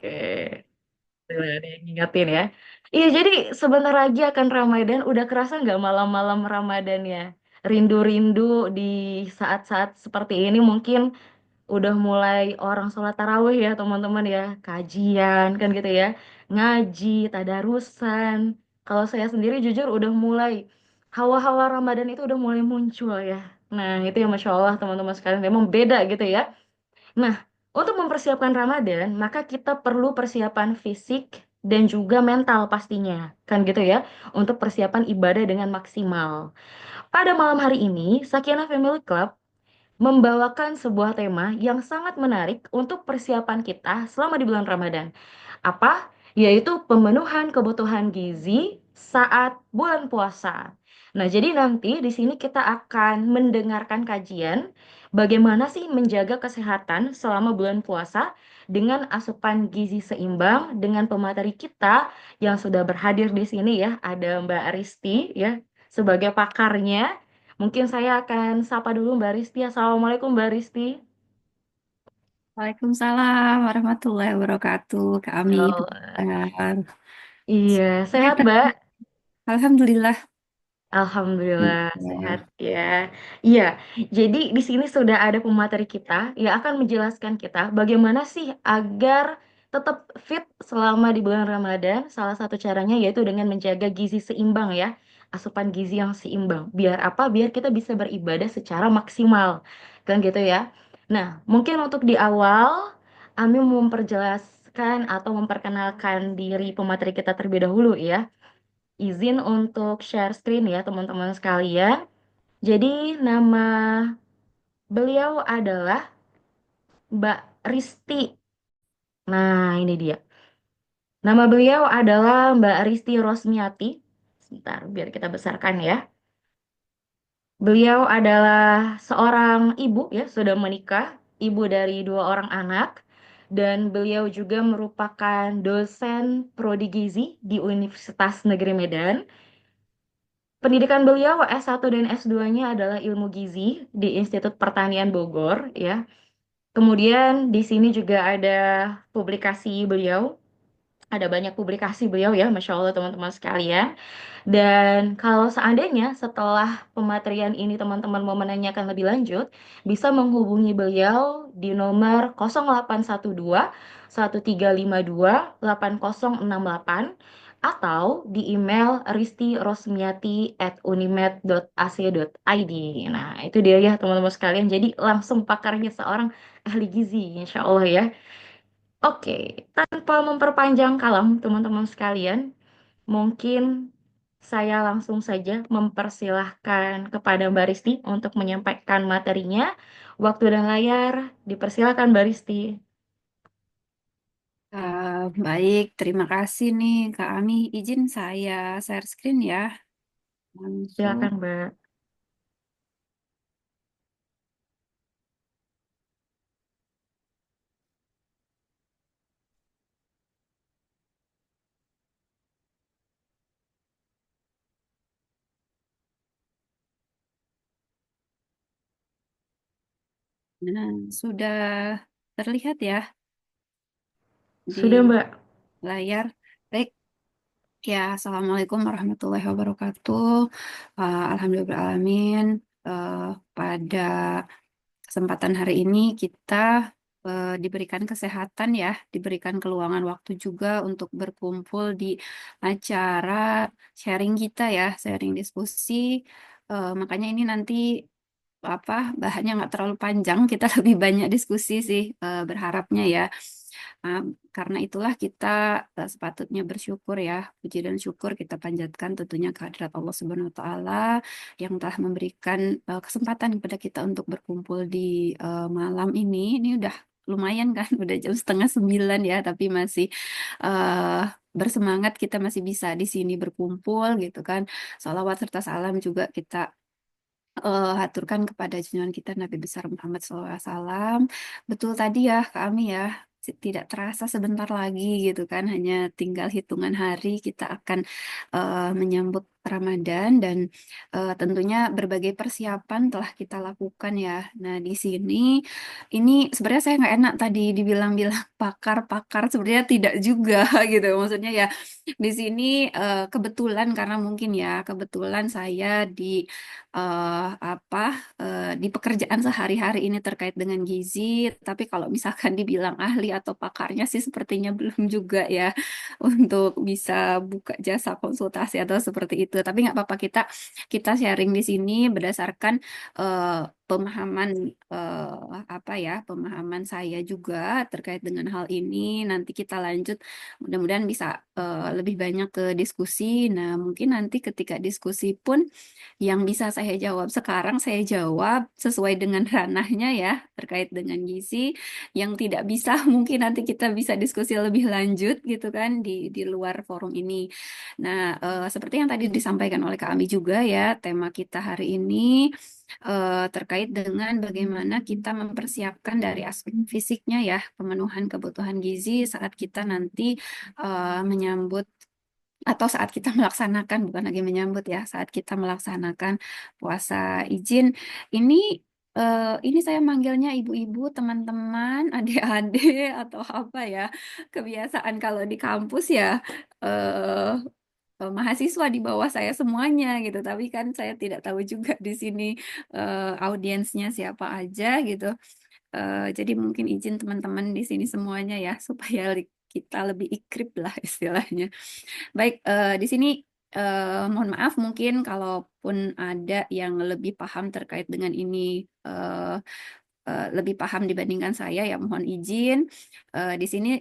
Oke. Tuh, ada yang ngingetin ya. Iya, jadi sebentar lagi akan Ramadan. Udah kerasa nggak malam-malam Ramadan ya? Rindu-rindu di saat-saat seperti ini mungkin udah mulai orang sholat tarawih ya teman-teman ya. Kajian kan gitu ya. Ngaji, tadarusan. Kalau saya sendiri jujur udah mulai. Hawa-hawa Ramadan itu udah mulai muncul ya. Nah itu ya Masya Allah teman-teman sekalian. Memang beda gitu ya. Nah, untuk mempersiapkan Ramadan, maka kita perlu persiapan fisik dan juga mental pastinya. Kan gitu ya, untuk persiapan ibadah dengan maksimal. Pada malam hari ini, Sakinah Family Club membawakan sebuah tema yang sangat menarik untuk persiapan kita selama di bulan Ramadan. Apa? Yaitu pemenuhan kebutuhan gizi saat bulan puasa. Nah, jadi nanti di sini kita akan mendengarkan kajian bagaimana sih menjaga kesehatan selama bulan puasa dengan asupan gizi seimbang dengan pemateri kita yang sudah berhadir di sini ya. Ada Mbak Aristi ya sebagai pakarnya. Mungkin saya akan sapa dulu Mbak Risti. Assalamualaikum Mbak Risti. Waalaikumsalam warahmatullahi wabarakatuh. Kami Halo. benar. Iya, sehat Mbak. Alhamdulillah. Alhamdulillah sehat Iya. ya. Iya, jadi di sini sudah ada pemateri kita yang akan menjelaskan kita bagaimana sih agar tetap fit selama di bulan Ramadan. Salah satu caranya yaitu dengan menjaga gizi seimbang ya, asupan gizi yang seimbang. Biar apa? Biar kita bisa beribadah secara maksimal, kan gitu ya. Nah, mungkin untuk di awal, Ami mau memperjelaskan atau memperkenalkan diri pemateri kita terlebih dahulu ya. Izin untuk share screen ya teman-teman sekalian. Jadi nama beliau adalah Mbak Risti. Nah, ini dia. Nama beliau adalah Mbak Risti Rosmiati. Sebentar, biar kita besarkan ya. Beliau adalah seorang ibu ya, sudah menikah, ibu dari dua orang anak, dan beliau juga merupakan dosen prodi gizi di Universitas Negeri Medan. Pendidikan beliau S1 dan S2-nya adalah ilmu gizi di Institut Pertanian Bogor ya. Kemudian di sini juga ada publikasi beliau, ada banyak publikasi beliau ya, Masya Allah teman-teman sekalian. Dan kalau seandainya setelah pematerian ini teman-teman mau menanyakan lebih lanjut, bisa menghubungi beliau di nomor 0812 1352 8068 atau di email ristirosmiati@unimed.ac.id. Nah, itu dia ya teman-teman sekalian. Jadi langsung pakarnya seorang ahli gizi, insya Allah ya. Oke, tanpa memperpanjang kalam teman-teman sekalian, mungkin saya langsung saja mempersilahkan kepada Mbak Risti untuk menyampaikan materinya. Waktu dan layar, dipersilakan Mbak Risti. Baik, terima kasih nih Kak Ami. Izin saya share screen ya. Langsung. Silakan Mbak. Nah, sudah terlihat ya Sudah di Mbak. layar. Baik, ya, Assalamualaikum warahmatullahi wabarakatuh. Alhamdulillahirrahmanirrahim. Pada kesempatan hari ini kita diberikan kesehatan ya, diberikan keluangan waktu juga untuk berkumpul di acara sharing kita ya, sharing diskusi. Makanya ini nanti apa bahannya nggak terlalu panjang, kita lebih banyak diskusi sih berharapnya ya. Nah, karena itulah kita sepatutnya bersyukur ya, puji dan syukur kita panjatkan tentunya kehadirat Allah Subhanahu wa taala yang telah memberikan kesempatan kepada kita untuk berkumpul di malam ini. Ini udah lumayan kan, udah jam setengah 9 ya, tapi masih eh, bersemangat kita masih bisa di sini berkumpul gitu kan. Salawat serta salam juga kita haturkan kepada junjungan kita Nabi besar Muhammad SAW. Betul tadi ya kami ya, tidak terasa sebentar lagi gitu kan, hanya tinggal hitungan hari kita akan menyambut Ramadan dan tentunya berbagai persiapan telah kita lakukan ya. Nah, di sini ini sebenarnya saya nggak enak tadi dibilang-bilang pakar-pakar, sebenarnya tidak juga gitu. Maksudnya ya di sini kebetulan karena mungkin ya kebetulan saya di apa di pekerjaan sehari-hari ini terkait dengan gizi, tapi kalau misalkan dibilang ahli atau pakarnya sih sepertinya belum juga ya untuk bisa buka jasa konsultasi atau seperti itu. Tapi nggak apa-apa, kita sharing di sini berdasarkan eh, pemahaman apa ya pemahaman saya juga terkait dengan hal ini. Nanti kita lanjut, mudah-mudahan bisa lebih banyak ke diskusi. Nah, mungkin nanti ketika diskusi pun yang bisa saya jawab sekarang saya jawab sesuai dengan ranahnya ya terkait dengan gizi. Yang tidak bisa mungkin nanti kita bisa diskusi lebih lanjut gitu kan di luar forum ini. Nah, seperti yang tadi disampaikan oleh Kak Ami juga ya, tema kita hari ini terkait dengan bagaimana kita mempersiapkan dari aspek fisiknya ya, pemenuhan kebutuhan gizi saat kita nanti menyambut atau saat kita melaksanakan, bukan lagi menyambut ya, saat kita melaksanakan puasa izin. Ini ini saya manggilnya ibu-ibu, teman-teman, adik-adik atau apa ya, kebiasaan kalau di kampus ya eh, mahasiswa di bawah saya semuanya gitu. Tapi kan saya tidak tahu juga di sini audiensnya siapa aja gitu. Jadi mungkin izin teman-teman di sini semuanya ya supaya kita lebih ikrip lah istilahnya. Baik, di sini mohon maaf mungkin kalaupun ada yang lebih paham terkait dengan ini, lebih paham dibandingkan saya ya mohon izin. Di sini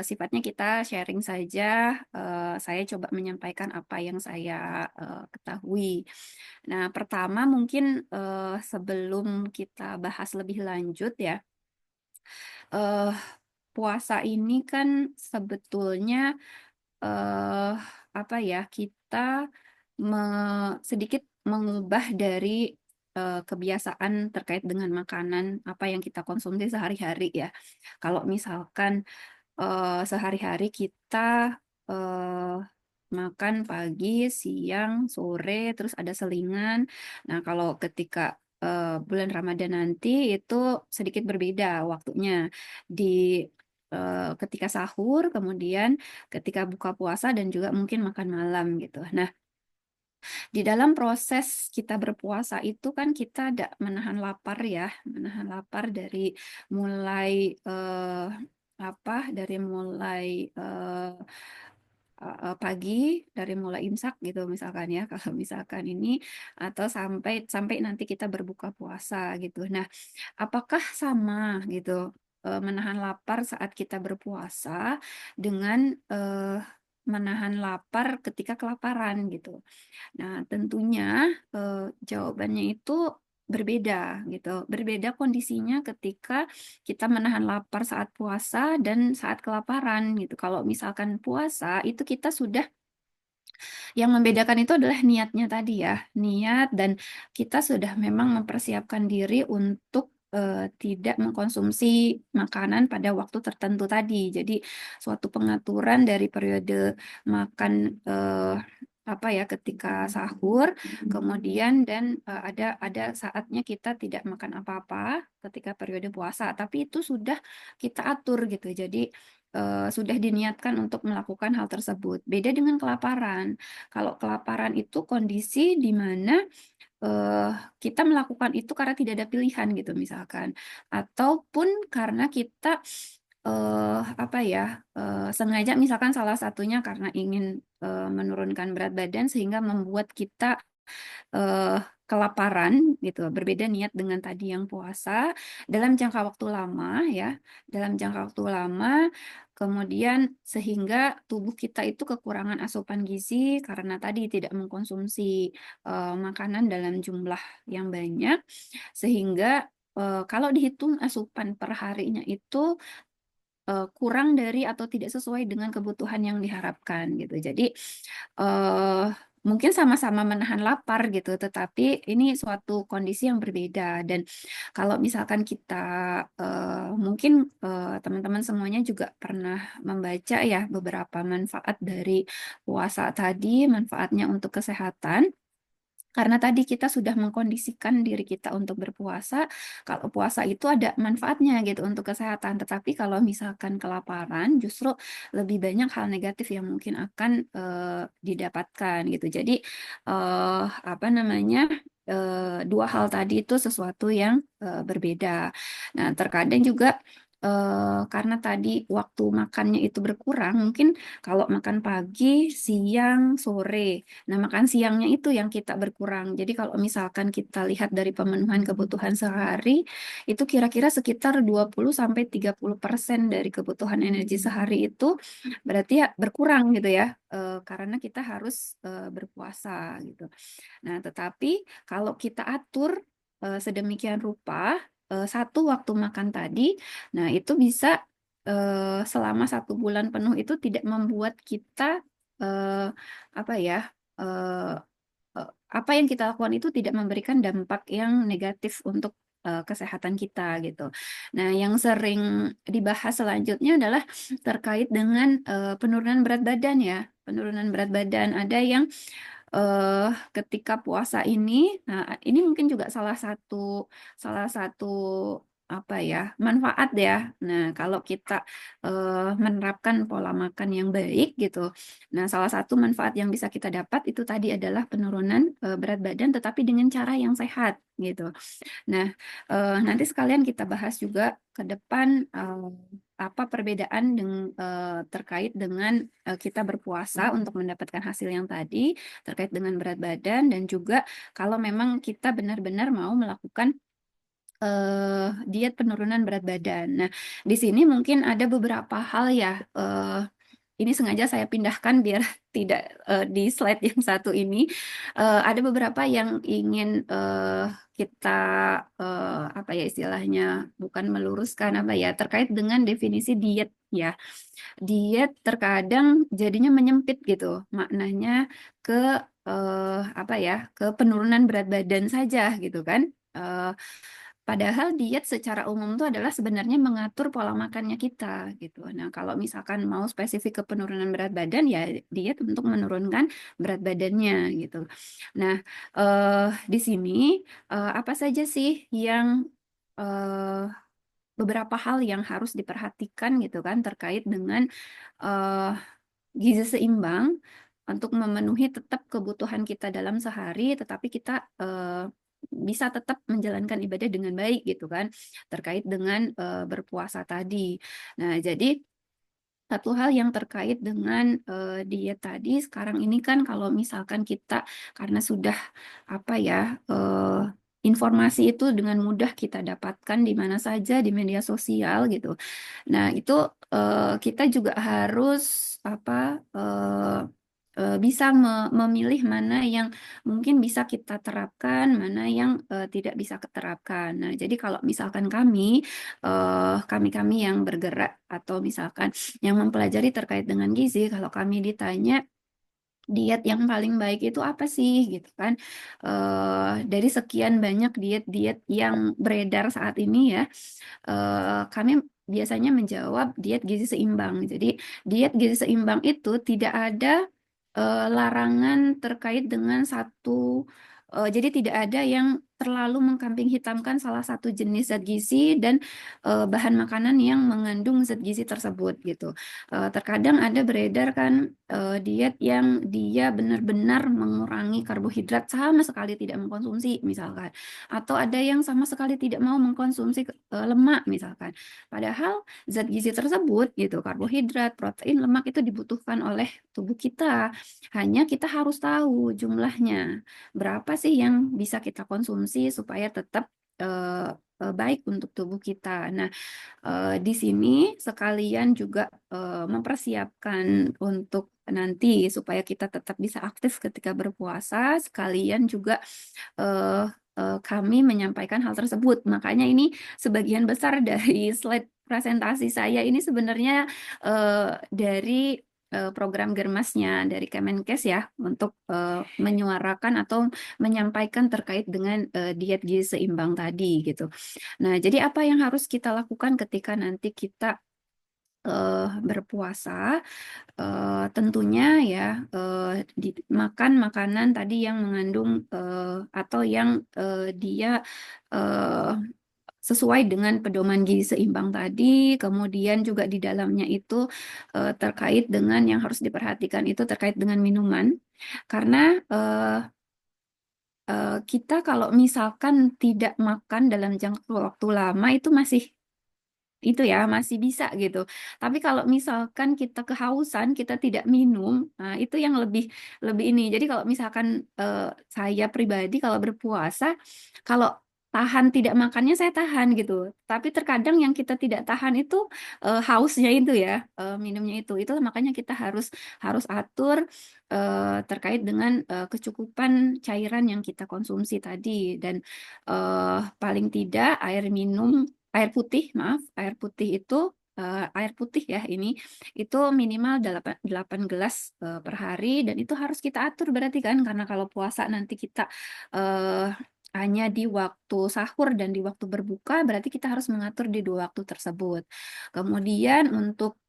sifatnya kita sharing saja. Saya coba menyampaikan apa yang saya ketahui. Nah, pertama mungkin sebelum kita bahas lebih lanjut ya, eh, puasa ini kan sebetulnya eh apa ya kita sedikit mengubah dari kebiasaan terkait dengan makanan apa yang kita konsumsi sehari-hari ya. Kalau misalkan sehari-hari kita eh, makan pagi, siang, sore, terus ada selingan. Nah, kalau ketika bulan Ramadan nanti itu sedikit berbeda waktunya di ketika sahur, kemudian ketika buka puasa dan juga mungkin makan malam gitu. Nah, di dalam proses kita berpuasa itu kan kita ada menahan lapar ya, menahan lapar dari mulai apa? Dari mulai pagi, dari mulai imsak gitu misalkan ya, kalau misalkan ini atau sampai sampai nanti kita berbuka puasa gitu. Nah, apakah sama gitu menahan lapar saat kita berpuasa dengan eh, menahan lapar ketika kelaparan gitu? Nah, tentunya eh, jawabannya itu berbeda gitu. Berbeda kondisinya ketika kita menahan lapar saat puasa dan saat kelaparan gitu. Kalau misalkan puasa itu kita sudah yang membedakan itu adalah niatnya tadi ya, niat dan kita sudah memang mempersiapkan diri untuk tidak mengkonsumsi makanan pada waktu tertentu tadi. Jadi suatu pengaturan dari periode makan apa ya ketika sahur, kemudian dan ada saatnya kita tidak makan apa-apa ketika periode puasa, tapi itu sudah kita atur gitu. Jadi sudah diniatkan untuk melakukan hal tersebut. Beda dengan kelaparan. Kalau kelaparan itu kondisi di mana eh, kita melakukan itu karena tidak ada pilihan gitu misalkan, ataupun karena kita apa ya sengaja misalkan salah satunya karena ingin menurunkan berat badan sehingga membuat kita eh, kelaparan gitu. Berbeda niat dengan tadi yang puasa dalam jangka waktu lama ya, dalam jangka waktu lama. Kemudian sehingga tubuh kita itu kekurangan asupan gizi karena tadi tidak mengkonsumsi makanan dalam jumlah yang banyak, sehingga kalau dihitung asupan per harinya itu kurang dari atau tidak sesuai dengan kebutuhan yang diharapkan gitu. Jadi eh, mungkin sama-sama menahan lapar gitu, tetapi ini suatu kondisi yang berbeda. Dan kalau misalkan kita mungkin teman-teman semuanya juga pernah membaca ya beberapa manfaat dari puasa tadi, manfaatnya untuk kesehatan. Karena tadi kita sudah mengkondisikan diri kita untuk berpuasa, kalau puasa itu ada manfaatnya gitu untuk kesehatan. Tetapi kalau misalkan kelaparan, justru lebih banyak hal negatif yang mungkin akan didapatkan gitu. Jadi apa namanya? Dua hal tadi itu sesuatu yang berbeda. Nah, terkadang juga karena tadi waktu makannya itu berkurang, mungkin kalau makan pagi, siang, sore. Nah, makan siangnya itu yang kita berkurang. Jadi kalau misalkan kita lihat dari pemenuhan kebutuhan sehari, itu kira-kira sekitar 20-30% dari kebutuhan energi sehari itu berarti ya berkurang gitu ya, karena kita harus berpuasa gitu. Nah, tetapi kalau kita atur sedemikian rupa, satu waktu makan tadi, nah itu bisa selama 1 bulan penuh itu tidak membuat kita eh, apa ya eh, apa yang kita lakukan itu tidak memberikan dampak yang negatif untuk kesehatan kita gitu. Nah, yang sering dibahas selanjutnya adalah terkait dengan penurunan berat badan ya. Penurunan berat badan ada yang eh ketika puasa ini, nah ini mungkin juga salah satu apa ya manfaat ya. Nah, kalau kita menerapkan pola makan yang baik gitu, nah salah satu manfaat yang bisa kita dapat itu tadi adalah penurunan berat badan, tetapi dengan cara yang sehat gitu. Nah, nanti sekalian kita bahas juga ke depan apa perbedaan terkait dengan kita berpuasa untuk mendapatkan hasil yang tadi terkait dengan berat badan dan juga kalau memang kita benar-benar mau melakukan diet penurunan berat badan. Nah, di sini mungkin ada beberapa hal ya. Ini sengaja saya pindahkan biar tidak di slide yang satu ini. Ada beberapa yang ingin kita apa ya istilahnya bukan meluruskan apa ya terkait dengan definisi diet ya. Diet terkadang jadinya menyempit gitu maknanya ke apa ya ke penurunan berat badan saja gitu kan. Eh, Padahal diet secara umum itu adalah sebenarnya mengatur pola makannya kita gitu. Nah, kalau misalkan mau spesifik ke penurunan berat badan ya diet untuk menurunkan berat badannya gitu. Nah, di sini apa saja sih yang beberapa hal yang harus diperhatikan gitu kan terkait dengan eh, gizi seimbang untuk memenuhi tetap kebutuhan kita dalam sehari, tetapi kita bisa tetap menjalankan ibadah dengan baik gitu kan, terkait dengan berpuasa tadi. Nah, jadi satu hal yang terkait dengan diet tadi sekarang ini kan kalau misalkan kita karena sudah apa ya informasi itu dengan mudah kita dapatkan di mana saja di media sosial gitu. Nah, itu kita juga harus apa bisa memilih mana yang mungkin bisa kita terapkan, mana yang tidak bisa keterapkan. Nah, jadi kalau misalkan kami yang bergerak atau misalkan yang mempelajari terkait dengan gizi, kalau kami ditanya diet yang paling baik itu apa sih gitu kan? Dari sekian banyak diet-diet yang beredar saat ini ya, kami biasanya menjawab diet gizi seimbang. Jadi diet gizi seimbang itu tidak ada larangan terkait dengan jadi tidak ada yang terlalu mengkambing hitamkan salah satu jenis zat gizi dan bahan makanan yang mengandung zat gizi tersebut gitu. Terkadang ada beredar kan diet yang dia benar-benar mengurangi karbohidrat sama sekali tidak mengkonsumsi misalkan, atau ada yang sama sekali tidak mau mengkonsumsi lemak misalkan. Padahal zat gizi tersebut gitu, karbohidrat, protein, lemak itu dibutuhkan oleh tubuh kita. Hanya kita harus tahu jumlahnya berapa sih yang bisa kita konsumsi supaya tetap baik untuk tubuh kita. Nah, di sini sekalian juga mempersiapkan untuk nanti supaya kita tetap bisa aktif ketika berpuasa, sekalian juga eh, kami menyampaikan hal tersebut. Makanya ini sebagian besar dari slide presentasi saya ini sebenarnya dari program Germasnya dari Kemenkes ya untuk menyuarakan atau menyampaikan terkait dengan diet gizi seimbang tadi gitu. Nah, jadi apa yang harus kita lakukan ketika nanti kita berpuasa? Tentunya ya makan makanan tadi yang mengandung atau yang dia eh, sesuai dengan pedoman gizi seimbang tadi, kemudian juga di dalamnya itu terkait dengan yang harus diperhatikan itu terkait dengan minuman, karena kita kalau misalkan tidak makan dalam jangka waktu lama itu masih itu ya masih bisa gitu. Tapi kalau misalkan kita kehausan, kita tidak minum, nah itu yang lebih lebih ini. Jadi kalau misalkan eh, saya pribadi kalau berpuasa, kalau tahan tidak makannya saya tahan gitu. Tapi terkadang yang kita tidak tahan itu hausnya itu ya, minumnya itu. Itulah makanya kita harus harus atur terkait dengan kecukupan cairan yang kita konsumsi tadi dan paling tidak air putih, maaf, air putih itu air putih ya ini itu minimal 8 gelas per hari dan itu harus kita atur berarti kan karena kalau puasa nanti kita eh, hanya di waktu sahur dan di waktu berbuka berarti kita harus mengatur di dua waktu tersebut. Kemudian untuk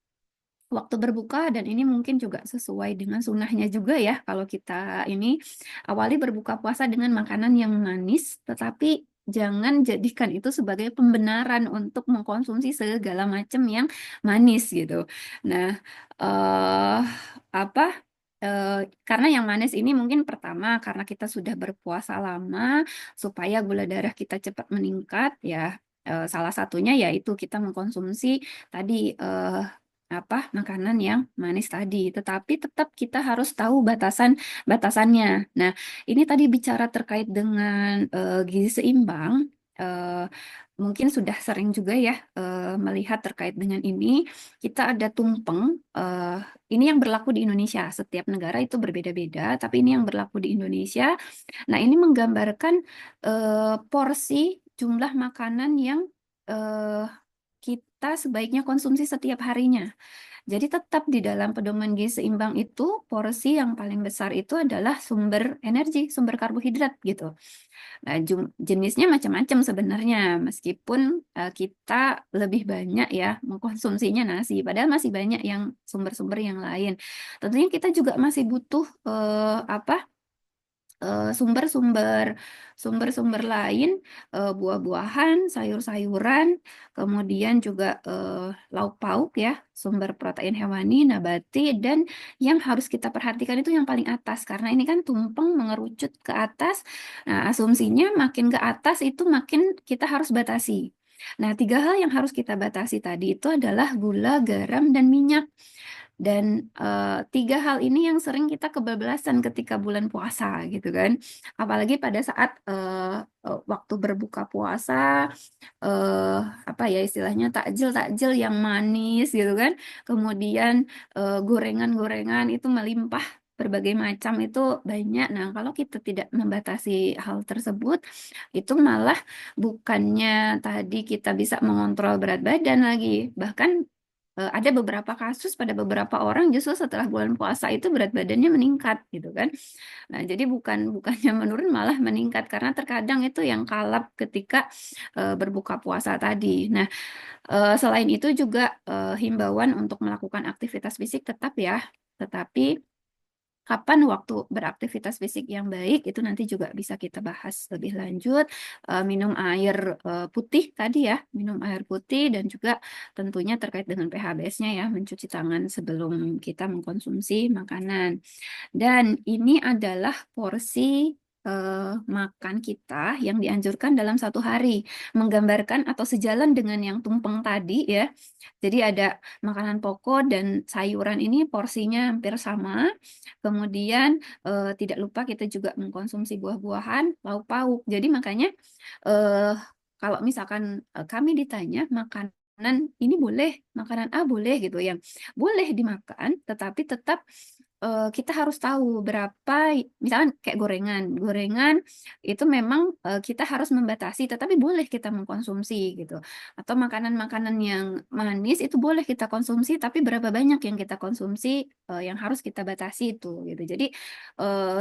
waktu berbuka dan ini mungkin juga sesuai dengan sunnahnya juga ya kalau kita ini awali berbuka puasa dengan makanan yang manis tetapi jangan jadikan itu sebagai pembenaran untuk mengkonsumsi segala macam yang manis gitu. Nah, eh apa eh, karena yang manis ini mungkin pertama karena kita sudah berpuasa lama supaya gula darah kita cepat meningkat ya. Salah satunya yaitu kita mengkonsumsi tadi apa makanan yang manis tadi. Tetapi tetap kita harus tahu batasannya. Nah, ini tadi bicara terkait dengan gizi seimbang. eh, Mungkin sudah sering juga ya melihat terkait dengan ini. Kita ada tumpeng. Ini yang berlaku di Indonesia. Setiap negara itu berbeda-beda, tapi ini yang berlaku di Indonesia. Nah, ini menggambarkan porsi jumlah makanan yang eh, kita sebaiknya konsumsi setiap harinya. Jadi tetap di dalam pedoman gizi seimbang itu porsi yang paling besar itu adalah sumber energi, sumber karbohidrat gitu. Nah, jenisnya macam-macam sebenarnya, meskipun kita lebih banyak ya mengkonsumsinya nasi, padahal masih banyak yang sumber-sumber yang lain. Tentunya kita juga masih butuh apa? Sumber-sumber lain, buah-buahan, sayur-sayuran, kemudian juga lauk pauk ya, sumber protein hewani, nabati, dan yang harus kita perhatikan itu yang paling atas, karena ini kan tumpeng mengerucut ke atas. Nah, asumsinya makin ke atas itu makin kita harus batasi. Nah, tiga hal yang harus kita batasi tadi itu adalah gula, garam, dan minyak. Dan tiga hal ini yang sering kita kebablasan ketika bulan puasa gitu kan. Apalagi pada saat waktu berbuka puasa, eh, apa ya istilahnya takjil-takjil yang manis gitu kan. Kemudian gorengan-gorengan itu melimpah berbagai macam itu banyak. Nah, kalau kita tidak membatasi hal tersebut, itu malah bukannya tadi kita bisa mengontrol berat badan lagi, bahkan ada beberapa kasus pada beberapa orang justru setelah bulan puasa itu berat badannya meningkat gitu kan. Nah, jadi bukannya menurun malah meningkat karena terkadang itu yang kalap ketika berbuka puasa tadi. Nah, selain itu juga himbauan untuk melakukan aktivitas fisik tetap ya, tetapi kapan waktu beraktivitas fisik yang baik itu nanti juga bisa kita bahas lebih lanjut. Minum air putih tadi ya, minum air putih dan juga tentunya terkait dengan pH-nya ya, mencuci tangan sebelum kita mengkonsumsi makanan. Dan ini adalah porsi makan kita yang dianjurkan dalam satu hari, menggambarkan atau sejalan dengan yang tumpeng tadi ya. Jadi ada makanan pokok dan sayuran ini porsinya hampir sama. Kemudian tidak lupa kita juga mengkonsumsi buah-buahan, lauk pauk. Jadi makanya eh, kalau misalkan kami ditanya makanan ini boleh, makanan A boleh gitu yang boleh dimakan, tetapi tetap kita harus tahu berapa, misalkan kayak gorengan. Gorengan itu memang kita harus membatasi, tetapi boleh kita mengkonsumsi gitu. Atau makanan-makanan yang manis itu boleh kita konsumsi, tapi berapa banyak yang kita konsumsi yang harus kita batasi itu gitu. Jadi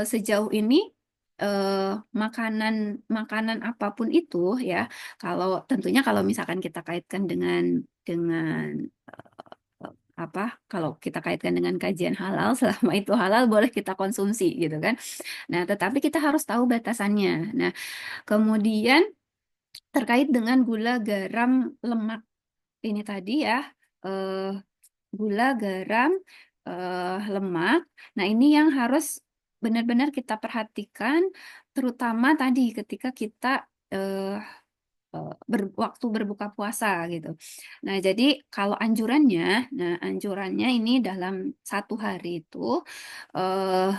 sejauh ini eh, makanan makanan apapun itu ya, kalau tentunya kalau misalkan kita kaitkan dengan apa kalau kita kaitkan dengan kajian halal selama itu halal boleh kita konsumsi gitu kan. Nah, tetapi kita harus tahu batasannya. Nah, kemudian terkait dengan gula, garam, lemak ini tadi ya, eh, gula, garam, lemak. Nah, ini yang harus benar-benar kita perhatikan, terutama tadi ketika kita eh, waktu berbuka puasa gitu. Nah, jadi kalau anjurannya ini dalam satu hari itu eh,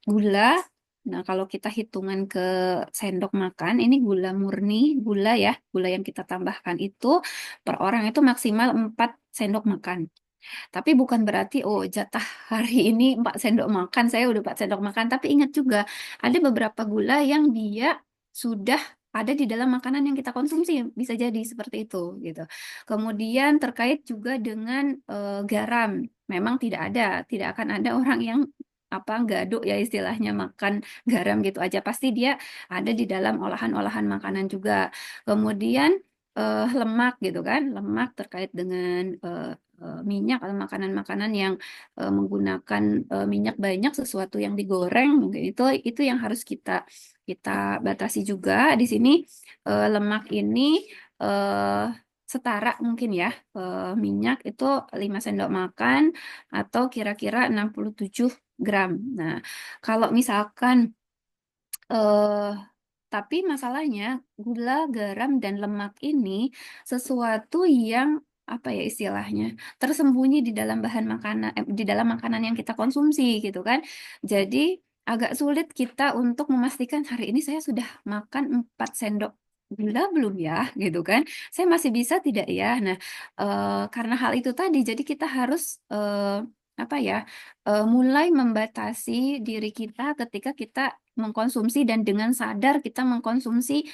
gula. Nah, kalau kita hitungan ke sendok makan, ini gula murni, gula ya, gula yang kita tambahkan itu per orang itu maksimal 4 sendok makan. Tapi bukan berarti, oh jatah hari ini 4 sendok makan, saya udah 4 sendok makan. Tapi ingat juga, ada beberapa gula yang dia sudah ada di dalam makanan yang kita konsumsi. Bisa jadi seperti itu, gitu. Kemudian terkait juga dengan garam. Memang tidak akan ada orang yang apa gaduk ya istilahnya makan garam gitu aja. Pasti dia ada di dalam olahan-olahan makanan juga. Kemudian lemak gitu kan, lemak terkait dengan minyak atau makanan-makanan yang menggunakan minyak banyak, sesuatu yang digoreng mungkin itu yang harus kita kita batasi juga di sini. Lemak ini eh, setara mungkin ya, minyak itu 5 sendok makan atau kira-kira 67 gram. Nah, kalau misalkan eh tapi masalahnya gula, garam, dan lemak ini sesuatu yang apa ya istilahnya tersembunyi di dalam bahan makanan, di dalam makanan yang kita konsumsi gitu kan. Jadi agak sulit kita untuk memastikan hari ini saya sudah makan 4 sendok gula belum ya gitu kan. Saya masih bisa tidak ya. Nah, karena hal itu tadi, jadi kita harus apa ya mulai membatasi diri kita ketika kita mengkonsumsi dan dengan sadar kita mengkonsumsi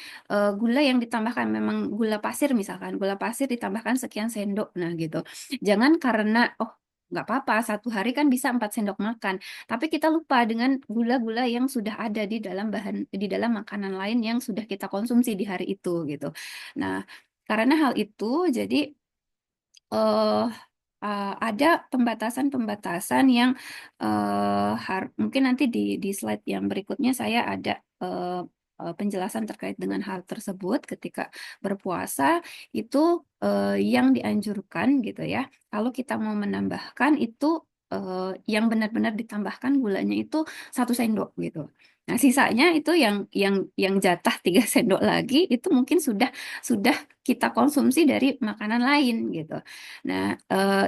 gula yang ditambahkan memang gula pasir, misalkan gula pasir ditambahkan sekian sendok, nah gitu. Jangan karena oh nggak apa-apa satu hari kan bisa 4 sendok makan, tapi kita lupa dengan gula-gula yang sudah ada di dalam makanan lain yang sudah kita konsumsi di hari itu gitu. Nah, karena hal itu jadi eh ada pembatasan-pembatasan yang mungkin nanti di slide yang berikutnya saya ada penjelasan terkait dengan hal tersebut ketika berpuasa itu yang dianjurkan gitu ya. Kalau kita mau menambahkan itu yang benar-benar ditambahkan gulanya itu 1 sendok gitu. Nah, sisanya itu yang jatah 3 sendok lagi itu mungkin sudah kita konsumsi dari makanan lain gitu. Nah,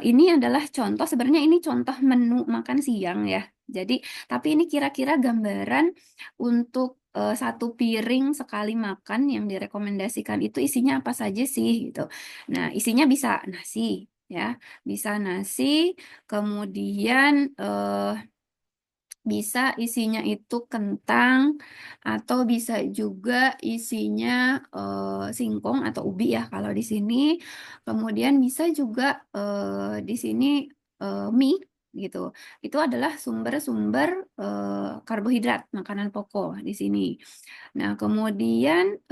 ini adalah contoh, sebenarnya ini contoh menu makan siang ya. Jadi, tapi ini kira-kira gambaran untuk satu piring sekali makan yang direkomendasikan itu isinya apa saja sih gitu. Nah, isinya bisa nasi ya, bisa nasi, kemudian bisa isinya itu kentang atau bisa juga isinya singkong atau ubi ya kalau di sini. Kemudian bisa juga di sini mie gitu. Itu adalah sumber-sumber karbohidrat makanan pokok di sini. Nah, kemudian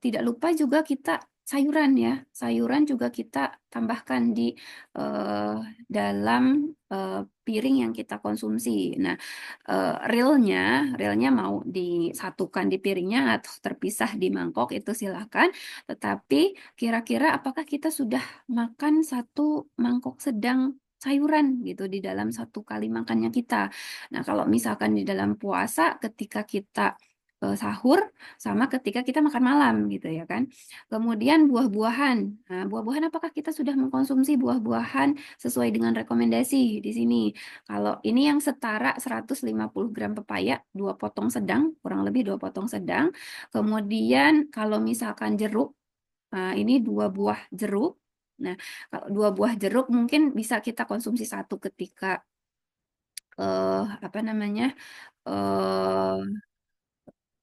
tidak lupa juga kita sayuran ya. Sayuran juga kita tambahkan di eh, dalam eh, piring yang kita konsumsi. Nah, realnya mau disatukan di piringnya atau terpisah di mangkok itu silakan. Tetapi kira-kira apakah kita sudah makan 1 mangkok sedang sayuran gitu di dalam 1 kali makannya kita. Nah, kalau misalkan di dalam puasa ketika kita sahur sama ketika kita makan malam gitu ya kan. Kemudian buah-buahan. Nah, buah-buahan apakah kita sudah mengkonsumsi buah-buahan sesuai dengan rekomendasi di sini? Kalau ini yang setara 150 gram pepaya, 2 potong sedang, kurang lebih 2 potong sedang. Kemudian kalau misalkan jeruk, ini 2 buah jeruk. Nah, kalau 2 buah jeruk mungkin bisa kita konsumsi satu ketika apa namanya eh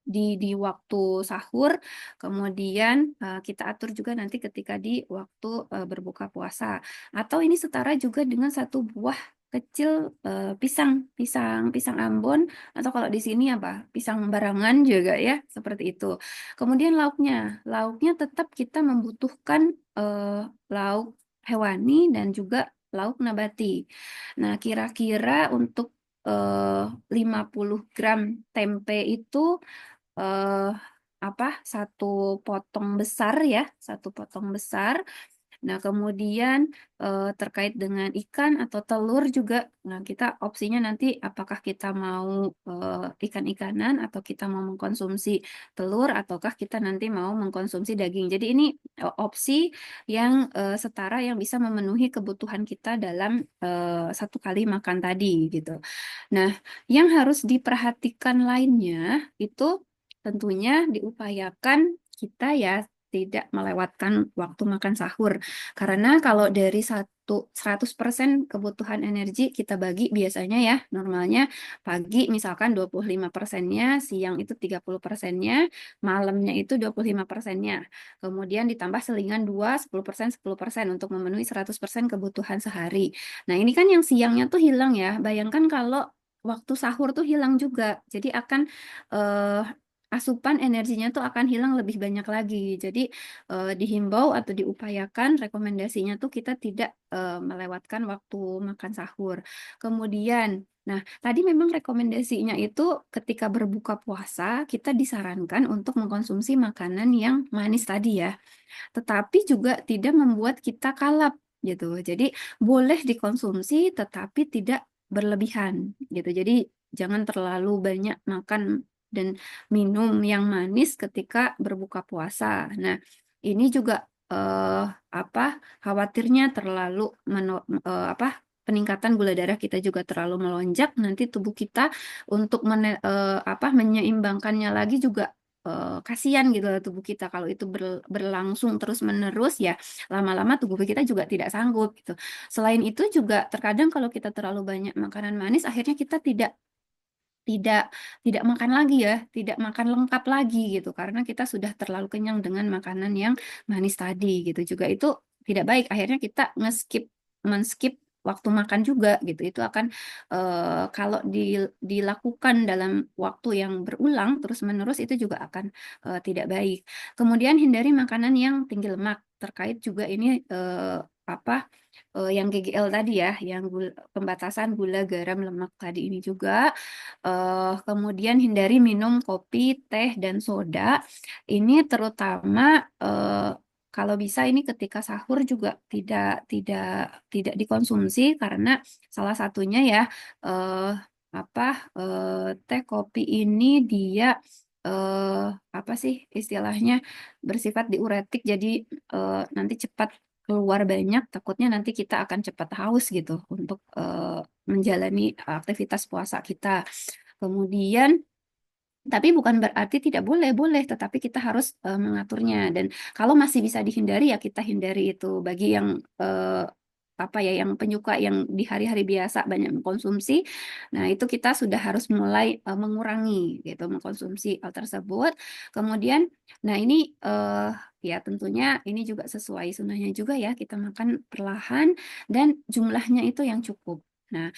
di waktu sahur, kemudian kita atur juga nanti ketika di waktu berbuka puasa. Atau ini setara juga dengan satu buah kecil pisang, pisang Ambon, atau kalau di sini apa? Pisang barangan juga ya, seperti itu. Kemudian lauknya tetap kita membutuhkan lauk hewani dan juga lauk nabati. Nah, kira-kira untuk 50 gram tempe itu eh apa satu potong besar ya, satu potong besar. Nah, kemudian terkait dengan ikan atau telur juga, nah kita opsinya nanti apakah kita mau ikan-ikanan atau kita mau mengkonsumsi telur ataukah kita nanti mau mengkonsumsi daging. Jadi ini opsi yang setara yang bisa memenuhi kebutuhan kita dalam satu kali makan tadi gitu. Nah, yang harus diperhatikan lainnya itu tentunya diupayakan kita ya tidak melewatkan waktu makan sahur. Karena kalau dari 100% kebutuhan energi kita bagi biasanya ya, normalnya pagi misalkan 25%-nya, siang itu 30%-nya, malamnya itu 25%-nya. Kemudian ditambah selingan 10% untuk memenuhi 100% kebutuhan sehari. Nah, ini kan yang siangnya tuh hilang ya. Bayangkan kalau waktu sahur tuh hilang juga. Jadi akan eh, asupan energinya tuh akan hilang lebih banyak lagi. Jadi dihimbau atau diupayakan rekomendasinya tuh kita tidak melewatkan waktu makan sahur. Kemudian, nah tadi memang rekomendasinya itu ketika berbuka puasa kita disarankan untuk mengkonsumsi makanan yang manis tadi ya, tetapi juga tidak membuat kita kalap gitu. Jadi boleh dikonsumsi tetapi tidak berlebihan gitu. Jadi jangan terlalu banyak makan dan minum yang manis ketika berbuka puasa. Nah, ini juga apa khawatirnya terlalu apa peningkatan gula darah kita juga terlalu melonjak, nanti tubuh kita untuk apa menyeimbangkannya lagi juga kasihan gitu loh tubuh kita kalau itu berlangsung terus-menerus ya lama-lama tubuh kita juga tidak sanggup gitu. Selain itu juga terkadang kalau kita terlalu banyak makanan manis akhirnya kita tidak tidak makan lagi ya, tidak makan lengkap lagi gitu karena kita sudah terlalu kenyang dengan makanan yang manis tadi gitu. Juga itu tidak baik. Akhirnya kita men-skip waktu makan juga gitu. Itu akan kalau dilakukan dalam waktu yang berulang terus-menerus itu juga akan tidak baik. Kemudian hindari makanan yang tinggi lemak. Terkait juga ini apa yang GGL tadi ya, yang pembatasan gula, garam, lemak tadi ini juga. Kemudian hindari minum kopi, teh, dan soda. Ini terutama kalau bisa ini ketika sahur juga tidak tidak dikonsumsi karena salah satunya ya eh, apa teh kopi ini dia eh, apa sih istilahnya bersifat diuretik jadi nanti cepat keluar banyak, takutnya nanti kita akan cepat haus gitu untuk menjalani aktivitas puasa kita. Kemudian, tapi bukan berarti tidak boleh, boleh, tetapi kita harus mengaturnya. Dan kalau masih bisa dihindari ya kita hindari itu. Bagi yang apa ya, yang penyuka yang di hari-hari biasa banyak mengkonsumsi, nah itu kita sudah harus mulai mengurangi gitu mengkonsumsi hal tersebut. Kemudian, nah ini ya tentunya ini juga sesuai sunnahnya juga ya kita makan perlahan dan jumlahnya itu yang cukup. Nah,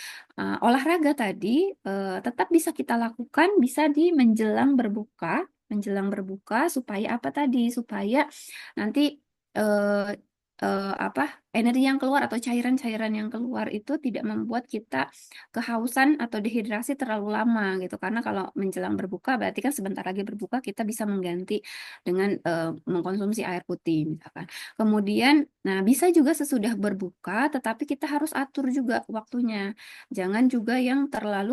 olahraga tadi tetap bisa kita lakukan, bisa di menjelang berbuka supaya apa tadi? Supaya nanti eh, apa energi yang keluar atau cairan-cairan yang keluar itu tidak membuat kita kehausan atau dehidrasi terlalu lama gitu. Karena kalau menjelang berbuka berarti kan sebentar lagi berbuka kita bisa mengganti dengan mengkonsumsi air putih misalkan. Kemudian, nah bisa juga sesudah berbuka, tetapi kita harus atur juga waktunya. Jangan juga yang terlalu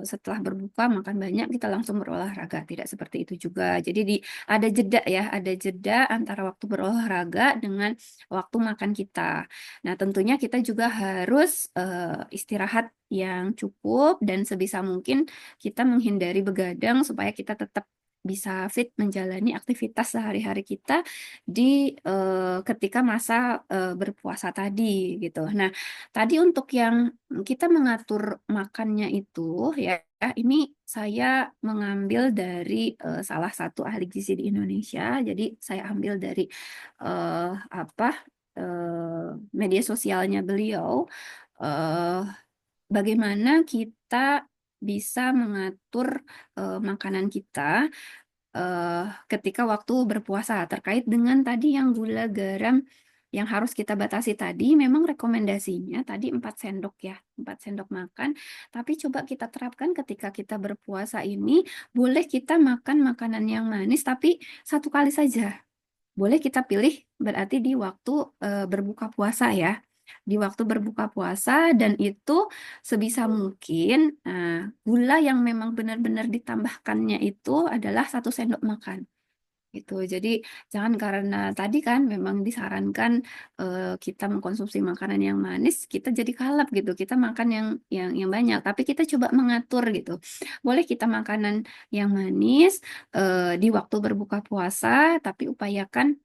setelah berbuka makan banyak kita langsung berolahraga. Tidak seperti itu juga. Jadi ada jeda ya, ada jeda antara waktu berolahraga dengan waktu makan kita. Nah, tentunya kita juga harus istirahat yang cukup dan sebisa mungkin kita menghindari begadang supaya kita tetap bisa fit menjalani aktivitas sehari-hari kita di ketika masa berpuasa tadi gitu. Nah, tadi untuk yang kita mengatur makannya itu ya, ini saya mengambil dari salah satu ahli gizi di Indonesia. Jadi saya ambil dari eh, apa media sosialnya beliau. eh, Bagaimana kita bisa mengatur makanan kita eh, ketika waktu berpuasa terkait dengan tadi yang gula garam yang harus kita batasi tadi. Memang rekomendasinya tadi 4 sendok ya, 4 sendok makan, tapi coba kita terapkan ketika kita berpuasa ini. Boleh kita makan makanan yang manis tapi satu kali saja, boleh kita pilih berarti di waktu berbuka puasa ya. Di waktu berbuka puasa, dan itu sebisa mungkin gula yang memang benar-benar ditambahkannya itu adalah 1 sendok makan. Gitu. Jadi jangan karena tadi kan memang disarankan kita mengkonsumsi makanan yang manis, kita jadi kalap gitu. Kita makan yang banyak, tapi kita coba mengatur gitu. Boleh kita makanan yang manis di waktu berbuka puasa, tapi upayakan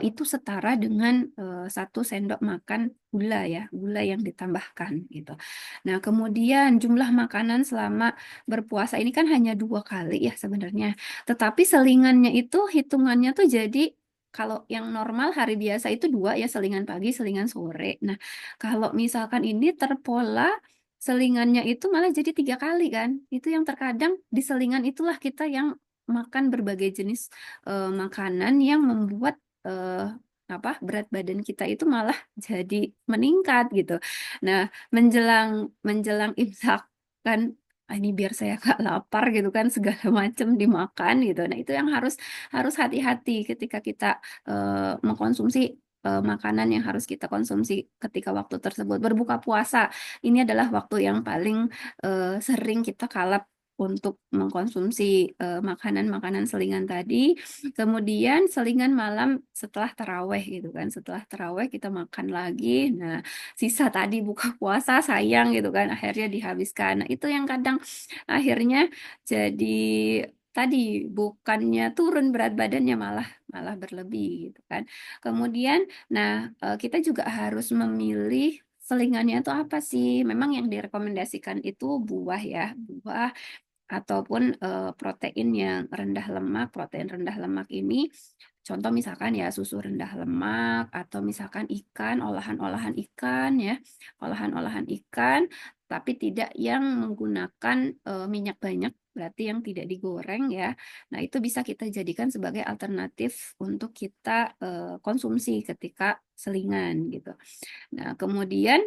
itu setara dengan 1 sendok makan gula ya, gula yang ditambahkan gitu. Nah, kemudian jumlah makanan selama berpuasa ini kan hanya 2 kali ya sebenarnya, tetapi selingannya itu hitungannya tuh jadi kalau yang normal hari biasa itu 2 ya, selingan pagi, selingan sore. Nah, kalau misalkan ini terpola selingannya itu malah jadi 3 kali kan. Itu yang terkadang di selingan itulah kita yang makan berbagai jenis makanan yang membuat eh, berat badan kita itu malah jadi meningkat gitu. Nah, menjelang menjelang imsak kan, "Ah, ini biar saya gak lapar gitu kan, segala macam dimakan gitu." Nah, itu yang harus harus hati-hati ketika kita mengkonsumsi makanan yang harus kita konsumsi ketika waktu tersebut. Berbuka puasa ini adalah waktu yang paling sering kita kalap untuk mengkonsumsi makanan-makanan selingan tadi. Kemudian selingan malam setelah taraweh gitu kan. Setelah taraweh kita makan lagi. Nah, sisa tadi buka puasa sayang gitu kan. Akhirnya dihabiskan. Nah, itu yang kadang akhirnya jadi tadi bukannya turun berat badannya, malah malah berlebih gitu kan. Kemudian, nah kita juga harus memilih selingannya itu apa sih? Memang yang direkomendasikan itu buah ya, buah ataupun protein yang rendah lemak. Protein rendah lemak ini contoh misalkan ya susu rendah lemak, atau misalkan ikan, olahan-olahan ikan ya, olahan-olahan ikan, tapi tidak yang menggunakan minyak banyak, berarti yang tidak digoreng ya. Nah, itu bisa kita jadikan sebagai alternatif untuk kita konsumsi ketika selingan gitu. Nah, kemudian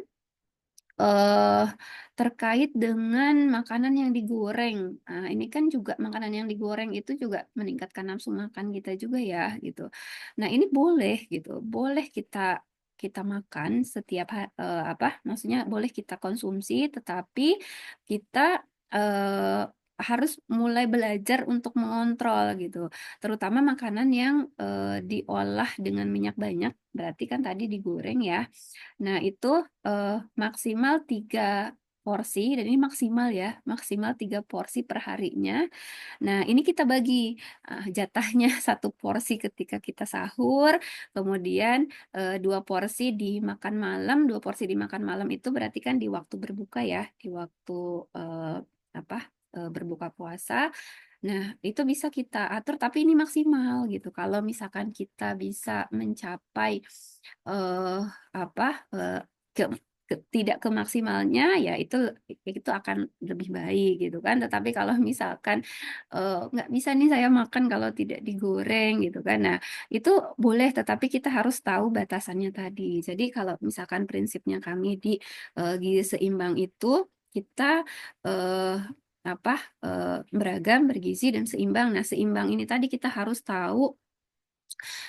eh terkait dengan makanan yang digoreng. Nah, ini kan juga makanan yang digoreng itu juga meningkatkan nafsu makan kita juga ya gitu. Nah, ini boleh gitu. Boleh kita kita makan setiap maksudnya boleh kita konsumsi, tetapi kita harus mulai belajar untuk mengontrol gitu. Terutama makanan yang diolah dengan minyak banyak, berarti kan tadi digoreng ya. Nah, itu eh, maksimal 3 porsi, dan ini maksimal ya, maksimal 3 porsi per harinya. Nah, ini kita bagi jatahnya 1 porsi ketika kita sahur, kemudian 2 porsi dimakan malam. 2 porsi dimakan malam itu berarti kan di waktu berbuka ya, di waktu eh, apa berbuka puasa. Nah, itu bisa kita atur, tapi ini maksimal gitu. Kalau misalkan kita bisa mencapai eh apa eh, ke, tidak ke maksimalnya, ya itu akan lebih baik gitu kan. Tetapi kalau misalkan nggak bisa nih saya makan kalau tidak digoreng gitu kan. Nah, itu boleh, tetapi kita harus tahu batasannya tadi. Jadi kalau misalkan prinsipnya kami di gizi seimbang itu, kita eh, apa beragam, bergizi dan seimbang. Nah, seimbang ini tadi kita harus tahu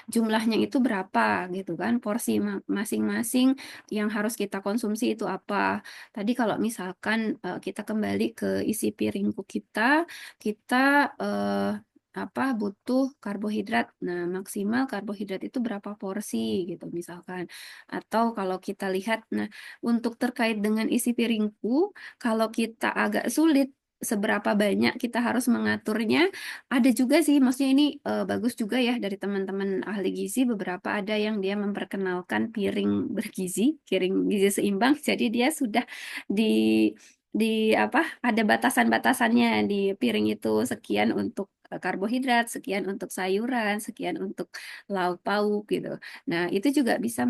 jumlahnya itu berapa gitu kan, porsi masing-masing yang harus kita konsumsi itu apa. Tadi kalau misalkan kita kembali ke isi piringku kita, kita eh, butuh karbohidrat. Nah, maksimal karbohidrat itu berapa porsi gitu misalkan. Atau kalau kita lihat, nah untuk terkait dengan isi piringku, kalau kita agak sulit seberapa banyak kita harus mengaturnya. Ada juga sih, maksudnya ini bagus juga ya dari teman-teman ahli gizi. Beberapa ada yang dia memperkenalkan piring bergizi, piring gizi seimbang. Jadi dia sudah di di apa? Ada batasan-batasannya di piring itu sekian untuk karbohidrat, sekian untuk sayuran, sekian untuk lauk pauk gitu. Nah, itu juga bisa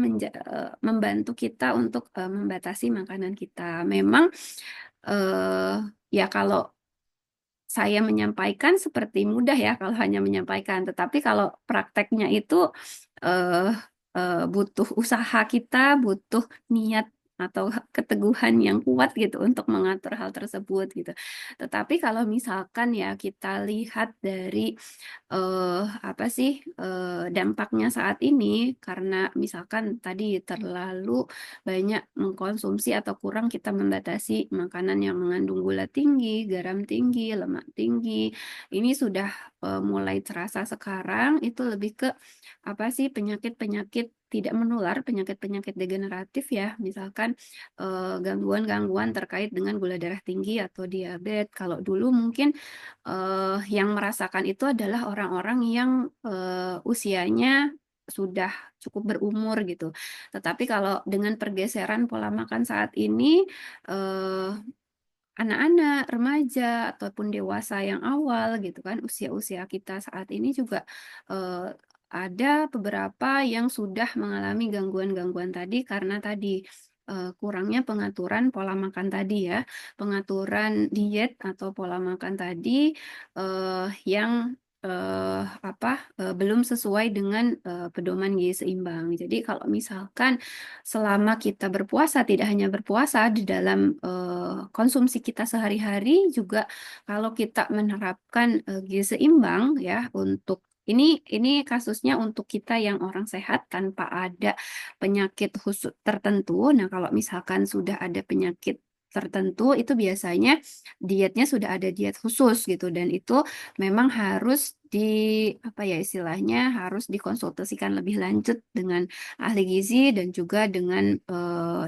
membantu kita untuk membatasi makanan kita. Memang ya kalau saya menyampaikan seperti mudah ya kalau hanya menyampaikan, tetapi kalau prakteknya itu eh, butuh usaha kita, butuh niat atau keteguhan yang kuat gitu untuk mengatur hal tersebut gitu. Tetapi kalau misalkan ya kita lihat dari eh apa sih dampaknya saat ini karena misalkan tadi terlalu banyak mengkonsumsi atau kurang kita membatasi makanan yang mengandung gula tinggi, garam tinggi, lemak tinggi. Ini sudah mulai terasa sekarang itu lebih ke apa sih penyakit-penyakit tidak menular, penyakit-penyakit degeneratif ya, misalkan gangguan-gangguan terkait dengan gula darah tinggi atau diabetes. Kalau dulu mungkin yang merasakan itu adalah orang-orang yang usianya sudah cukup berumur gitu. Tetapi kalau dengan pergeseran pola makan saat ini, eh, anak-anak, remaja, ataupun dewasa yang awal gitu kan, usia-usia kita saat ini juga eh, ada beberapa yang sudah mengalami gangguan-gangguan tadi karena tadi kurangnya pengaturan pola makan tadi ya, pengaturan diet atau pola makan tadi yang apa belum sesuai dengan pedoman gizi seimbang. Jadi kalau misalkan selama kita berpuasa, tidak hanya berpuasa di dalam konsumsi kita sehari-hari juga kalau kita menerapkan gizi seimbang ya untuk ini kasusnya untuk kita yang orang sehat tanpa ada penyakit khusus tertentu. Nah, kalau misalkan sudah ada penyakit tertentu itu biasanya dietnya sudah ada diet khusus gitu dan itu memang harus di apa ya istilahnya harus dikonsultasikan lebih lanjut dengan ahli gizi dan juga dengan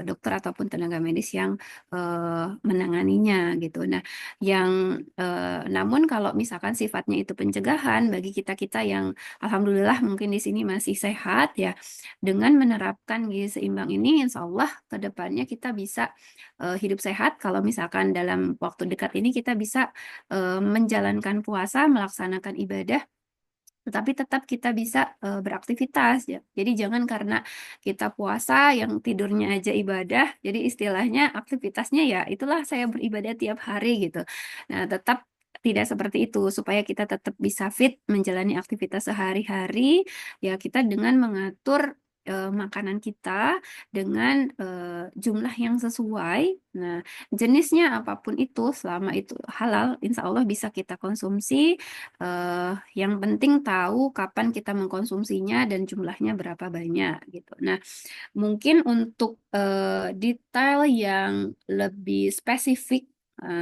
dokter ataupun tenaga medis yang menanganinya gitu. Nah, yang namun kalau misalkan sifatnya itu pencegahan bagi kita-kita yang alhamdulillah mungkin di sini masih sehat ya, dengan menerapkan gizi seimbang ini, insya Allah ke depannya kita bisa hidup sehat. Kalau misalkan dalam waktu dekat ini kita bisa menjalankan puasa, melaksanakan ibadah tetapi tetap kita bisa beraktivitas ya. Jadi jangan karena kita puasa yang tidurnya aja ibadah, jadi istilahnya aktivitasnya ya itulah saya beribadah tiap hari gitu. Nah, tetap tidak seperti itu supaya kita tetap bisa fit menjalani aktivitas sehari-hari ya kita dengan mengatur makanan kita dengan jumlah yang sesuai. Nah, jenisnya apapun itu selama itu halal, insya Allah bisa kita konsumsi. Eh, yang penting tahu kapan kita mengkonsumsinya dan jumlahnya berapa banyak gitu. Nah, mungkin untuk detail yang lebih spesifik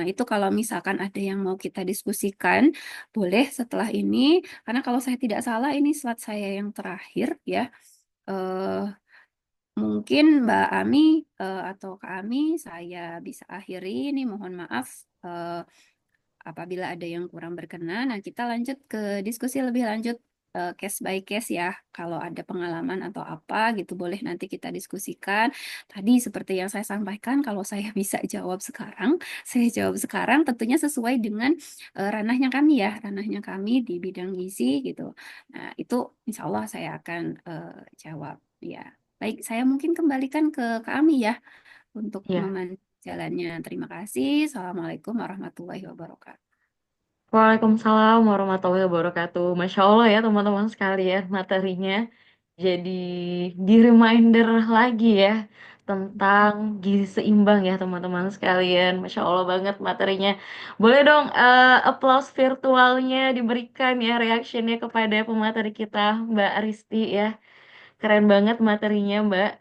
itu kalau misalkan ada yang mau kita diskusikan, boleh setelah ini. Karena kalau saya tidak salah ini slide saya yang terakhir ya. Eh, Mungkin Mbak Ami atau Kak Ami saya bisa akhiri ini. Mohon maaf. Apabila ada yang kurang berkenan, nah kita lanjut ke diskusi lebih lanjut case by case ya. Kalau ada pengalaman atau apa gitu boleh nanti kita diskusikan. Tadi seperti yang saya sampaikan, kalau saya bisa jawab sekarang, saya jawab sekarang tentunya sesuai dengan ranahnya kami ya, ranahnya kami di bidang gizi gitu. Nah, itu insya Allah saya akan jawab ya. Baik, saya mungkin kembalikan ke kami ya untuk Ya. memandu jalannya. Terima kasih. Assalamualaikum warahmatullahi wabarakatuh. Waalaikumsalam warahmatullahi wabarakatuh. Masya Allah ya teman-teman sekalian materinya. Jadi di reminder lagi ya tentang gizi seimbang ya teman-teman sekalian. Masya Allah banget materinya. Boleh dong applause virtualnya diberikan ya reactionnya kepada pemateri kita Mbak Aristi ya. Keren banget materinya Mbak.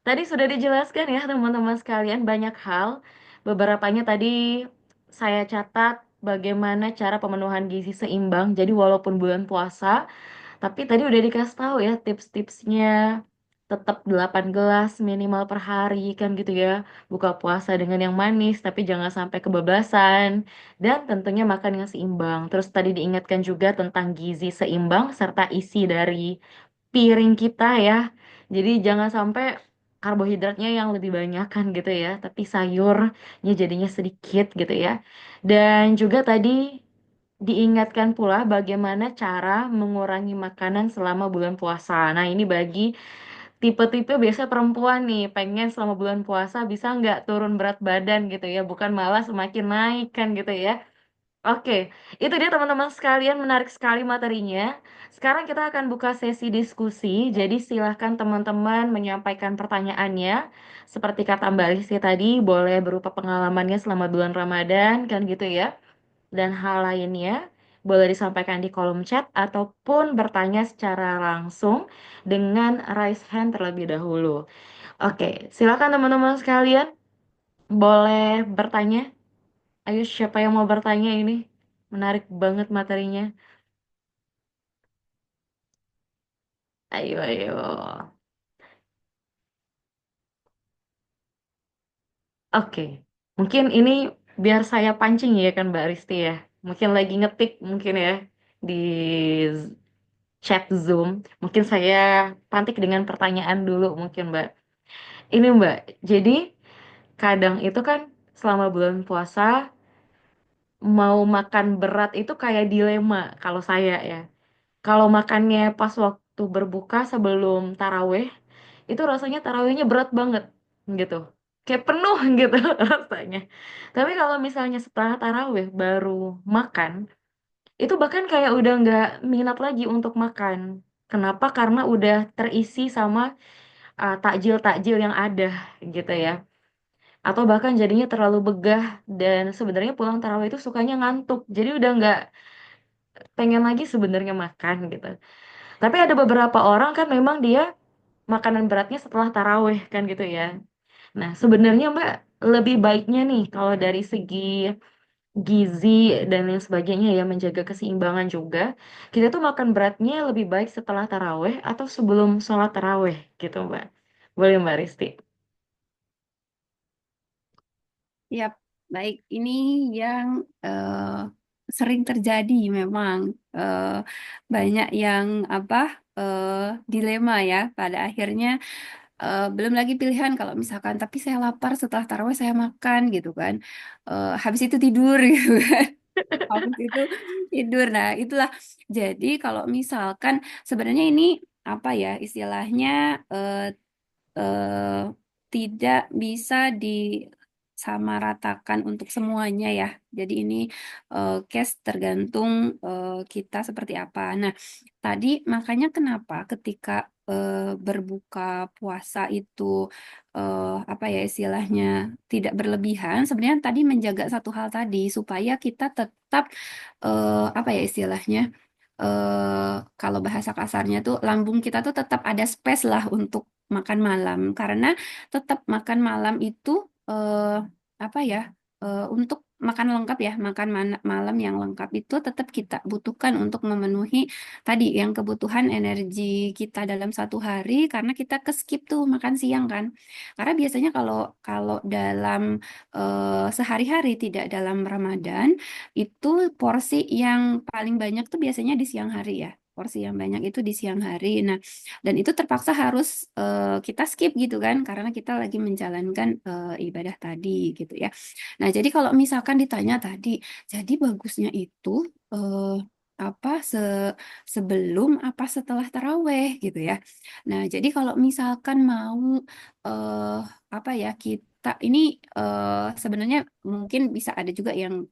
Tadi sudah dijelaskan ya teman-teman sekalian banyak hal. Beberapanya tadi saya catat bagaimana cara pemenuhan gizi seimbang. Jadi walaupun bulan puasa, tapi tadi udah dikasih tahu ya tips-tipsnya tetap 8 gelas minimal per hari kan gitu ya. Buka puasa dengan yang manis tapi jangan sampai kebablasan dan tentunya makan yang seimbang. Terus tadi diingatkan juga tentang gizi seimbang serta isi dari piring kita ya. Jadi jangan sampai karbohidratnya yang lebih banyak kan gitu ya, tapi sayurnya jadinya sedikit gitu ya. Dan juga tadi diingatkan pula bagaimana cara mengurangi makanan selama bulan puasa. Nah, ini bagi tipe-tipe biasa perempuan nih, pengen selama bulan puasa bisa nggak turun berat badan gitu ya, bukan malah semakin naik kan gitu ya. Oke, itu dia teman-teman sekalian, menarik sekali materinya. Sekarang kita akan buka sesi diskusi, jadi silahkan teman-teman menyampaikan pertanyaannya. Seperti kata Mbak Rizky tadi, boleh berupa pengalamannya selama bulan Ramadan, kan gitu ya. Dan hal lainnya boleh disampaikan di kolom chat ataupun bertanya secara langsung dengan raise hand terlebih dahulu. Oke, silakan teman-teman sekalian, boleh bertanya. Ayo, siapa yang mau bertanya ini? Menarik banget materinya. Ayo, ayo. Oke, mungkin ini biar saya pancing ya kan Mbak Risti ya. Mungkin lagi ngetik mungkin ya di chat Zoom. Mungkin saya pantik dengan pertanyaan dulu mungkin Mbak. Ini Mbak, jadi kadang itu kan selama bulan puasa mau makan berat itu kayak dilema kalau saya ya. Kalau makannya pas waktu berbuka sebelum taraweh, itu rasanya tarawehnya berat banget gitu. Kayak penuh gitu rasanya. Tapi kalau misalnya setelah taraweh baru makan, itu bahkan kayak udah nggak minat lagi untuk makan. Kenapa? Karena udah terisi sama takjil-takjil yang ada gitu ya. Atau bahkan jadinya terlalu begah dan sebenarnya pulang taraweh itu sukanya ngantuk. Jadi udah nggak pengen lagi sebenarnya makan gitu. Tapi ada beberapa orang kan memang dia makanan beratnya setelah taraweh kan gitu ya. Nah, sebenarnya Mbak lebih baiknya nih kalau dari segi gizi dan lain sebagainya ya menjaga keseimbangan juga. Kita tuh makan beratnya lebih baik setelah taraweh atau sebelum sholat taraweh gitu Mbak. Boleh Mbak Risti? Ya, baik. Ini yang sering terjadi memang. Eh, Banyak yang apa eh, dilema ya. Pada akhirnya belum lagi pilihan kalau misalkan, tapi saya lapar setelah tarawih saya makan gitu kan. Habis itu tidur gitu kan. Habis itu tidur. Nah, itulah. Jadi kalau misalkan sebenarnya ini apa ya istilahnya eh, eh, tidak bisa disamaratakan untuk semuanya ya. Jadi ini case tergantung kita seperti apa. Nah, tadi makanya kenapa ketika berbuka puasa itu apa ya istilahnya tidak berlebihan, sebenarnya tadi menjaga satu hal tadi supaya kita tetap apa ya istilahnya kalau bahasa kasarnya tuh lambung kita tuh tetap ada space lah untuk makan malam karena tetap makan malam itu apa ya untuk makan lengkap ya malam yang lengkap itu tetap kita butuhkan untuk memenuhi tadi yang kebutuhan energi kita dalam satu hari karena kita ke skip tuh makan siang kan karena biasanya kalau kalau dalam sehari-hari tidak dalam Ramadan itu porsi yang paling banyak tuh biasanya di siang hari ya. Porsi yang banyak itu di siang hari. Nah, dan itu terpaksa harus kita skip gitu kan, karena kita lagi menjalankan ibadah tadi gitu ya. Nah, jadi kalau misalkan ditanya tadi, jadi bagusnya itu apa sebelum apa setelah taraweh gitu ya. Nah, jadi kalau misalkan mau eh, apa ya kita ini sebenarnya mungkin bisa ada juga yang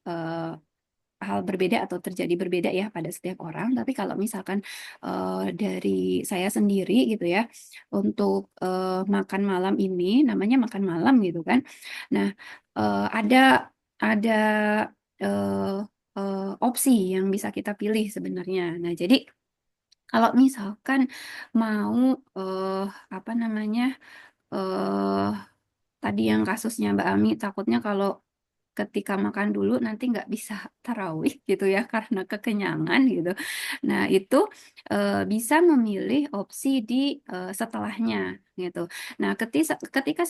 hal berbeda atau terjadi berbeda ya pada setiap orang. Tapi kalau misalkan dari saya sendiri gitu ya, untuk makan malam ini namanya makan malam gitu kan. Nah, ada eh, opsi yang bisa kita pilih sebenarnya. Nah, jadi kalau misalkan mau eh, apa namanya eh tadi yang kasusnya Mbak Ami takutnya kalau ketika makan dulu nanti nggak bisa tarawih gitu ya karena kekenyangan gitu. Nah, itu bisa memilih opsi di setelahnya gitu. Nah, ketika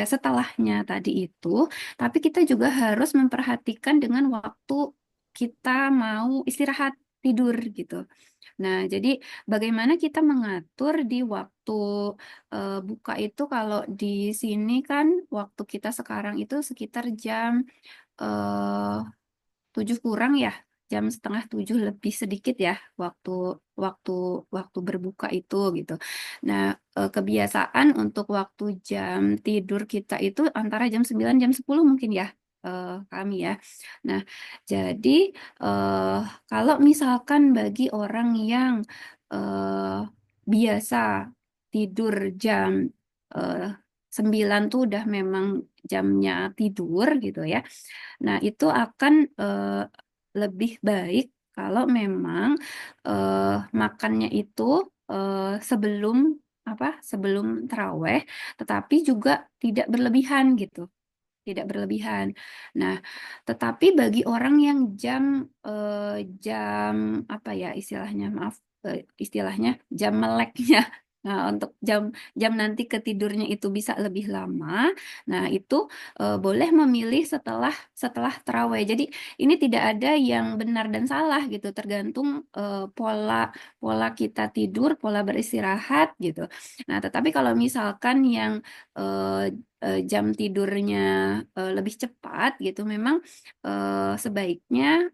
setelahnya tadi itu, tapi kita juga harus memperhatikan dengan waktu kita mau istirahat tidur gitu. Nah, jadi bagaimana kita mengatur di waktu buka itu kalau di sini kan waktu kita sekarang itu sekitar jam eh, 7 kurang ya, jam setengah 7 lebih sedikit ya waktu waktu waktu berbuka itu gitu. Nah, kebiasaan untuk waktu jam tidur kita itu antara jam 9 jam 10 mungkin ya kami ya. Nah, jadi eh, kalau misalkan bagi orang yang biasa tidur jam eh, 9 tuh udah memang jamnya tidur gitu ya. Nah, itu akan lebih baik kalau memang eh, makannya itu eh, sebelum sebelum taraweh, tetapi juga tidak berlebihan gitu, tidak berlebihan. Nah, tetapi bagi orang yang jam apa ya istilahnya, maaf, istilahnya jam meleknya. Nah, untuk jam nanti ketidurnya itu bisa lebih lama. Nah, itu boleh memilih setelah setelah tarawih. Jadi ini tidak ada yang benar dan salah gitu, tergantung pola pola kita tidur, pola beristirahat gitu. Nah, tetapi kalau misalkan yang jam tidurnya lebih cepat gitu, memang sebaiknya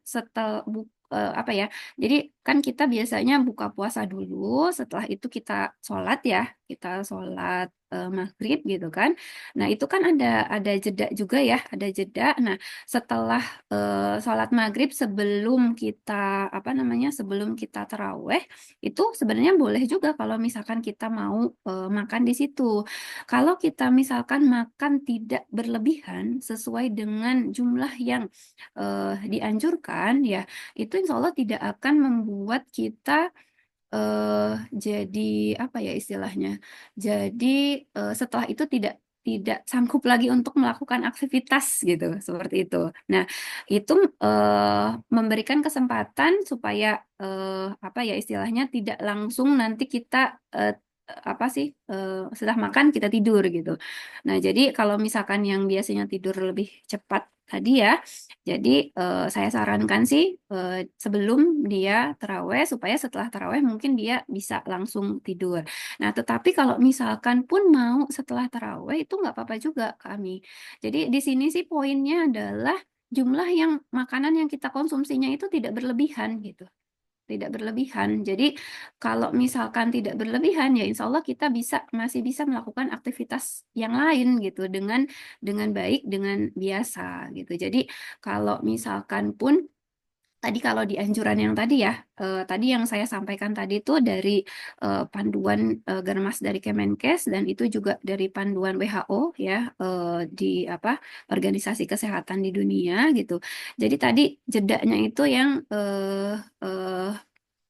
apa ya? Jadi kan kita biasanya buka puasa dulu, setelah itu kita sholat ya, kita sholat maghrib gitu kan. Nah itu kan ada jeda juga ya, ada jeda. Nah setelah sholat maghrib sebelum kita apa namanya sebelum kita taraweh itu sebenarnya boleh juga kalau misalkan kita mau makan di situ. Kalau kita misalkan makan tidak berlebihan sesuai dengan jumlah yang dianjurkan ya, itu insya Allah tidak akan membuat kita eh jadi apa ya istilahnya? Jadi setelah itu tidak sanggup lagi untuk melakukan aktivitas gitu, seperti itu. Nah, itu memberikan kesempatan supaya apa ya istilahnya tidak langsung nanti kita apa sih setelah makan kita tidur gitu. Nah, jadi kalau misalkan yang biasanya tidur lebih cepat tadi ya, jadi saya sarankan sih sebelum dia taraweh supaya setelah taraweh mungkin dia bisa langsung tidur. Nah, tetapi kalau misalkan pun mau setelah taraweh itu nggak apa-apa juga kami. Jadi di sini sih poinnya adalah jumlah yang makanan yang kita konsumsinya itu tidak berlebihan gitu. Tidak berlebihan. Jadi kalau misalkan tidak berlebihan ya insya Allah kita masih bisa melakukan aktivitas yang lain gitu dengan baik dengan biasa gitu. Jadi kalau misalkan pun tadi kalau di anjuran yang tadi ya, tadi yang saya sampaikan tadi itu dari panduan Germas dari Kemenkes dan itu juga dari panduan WHO ya di apa Organisasi Kesehatan di Dunia gitu. Jadi tadi jedanya itu yang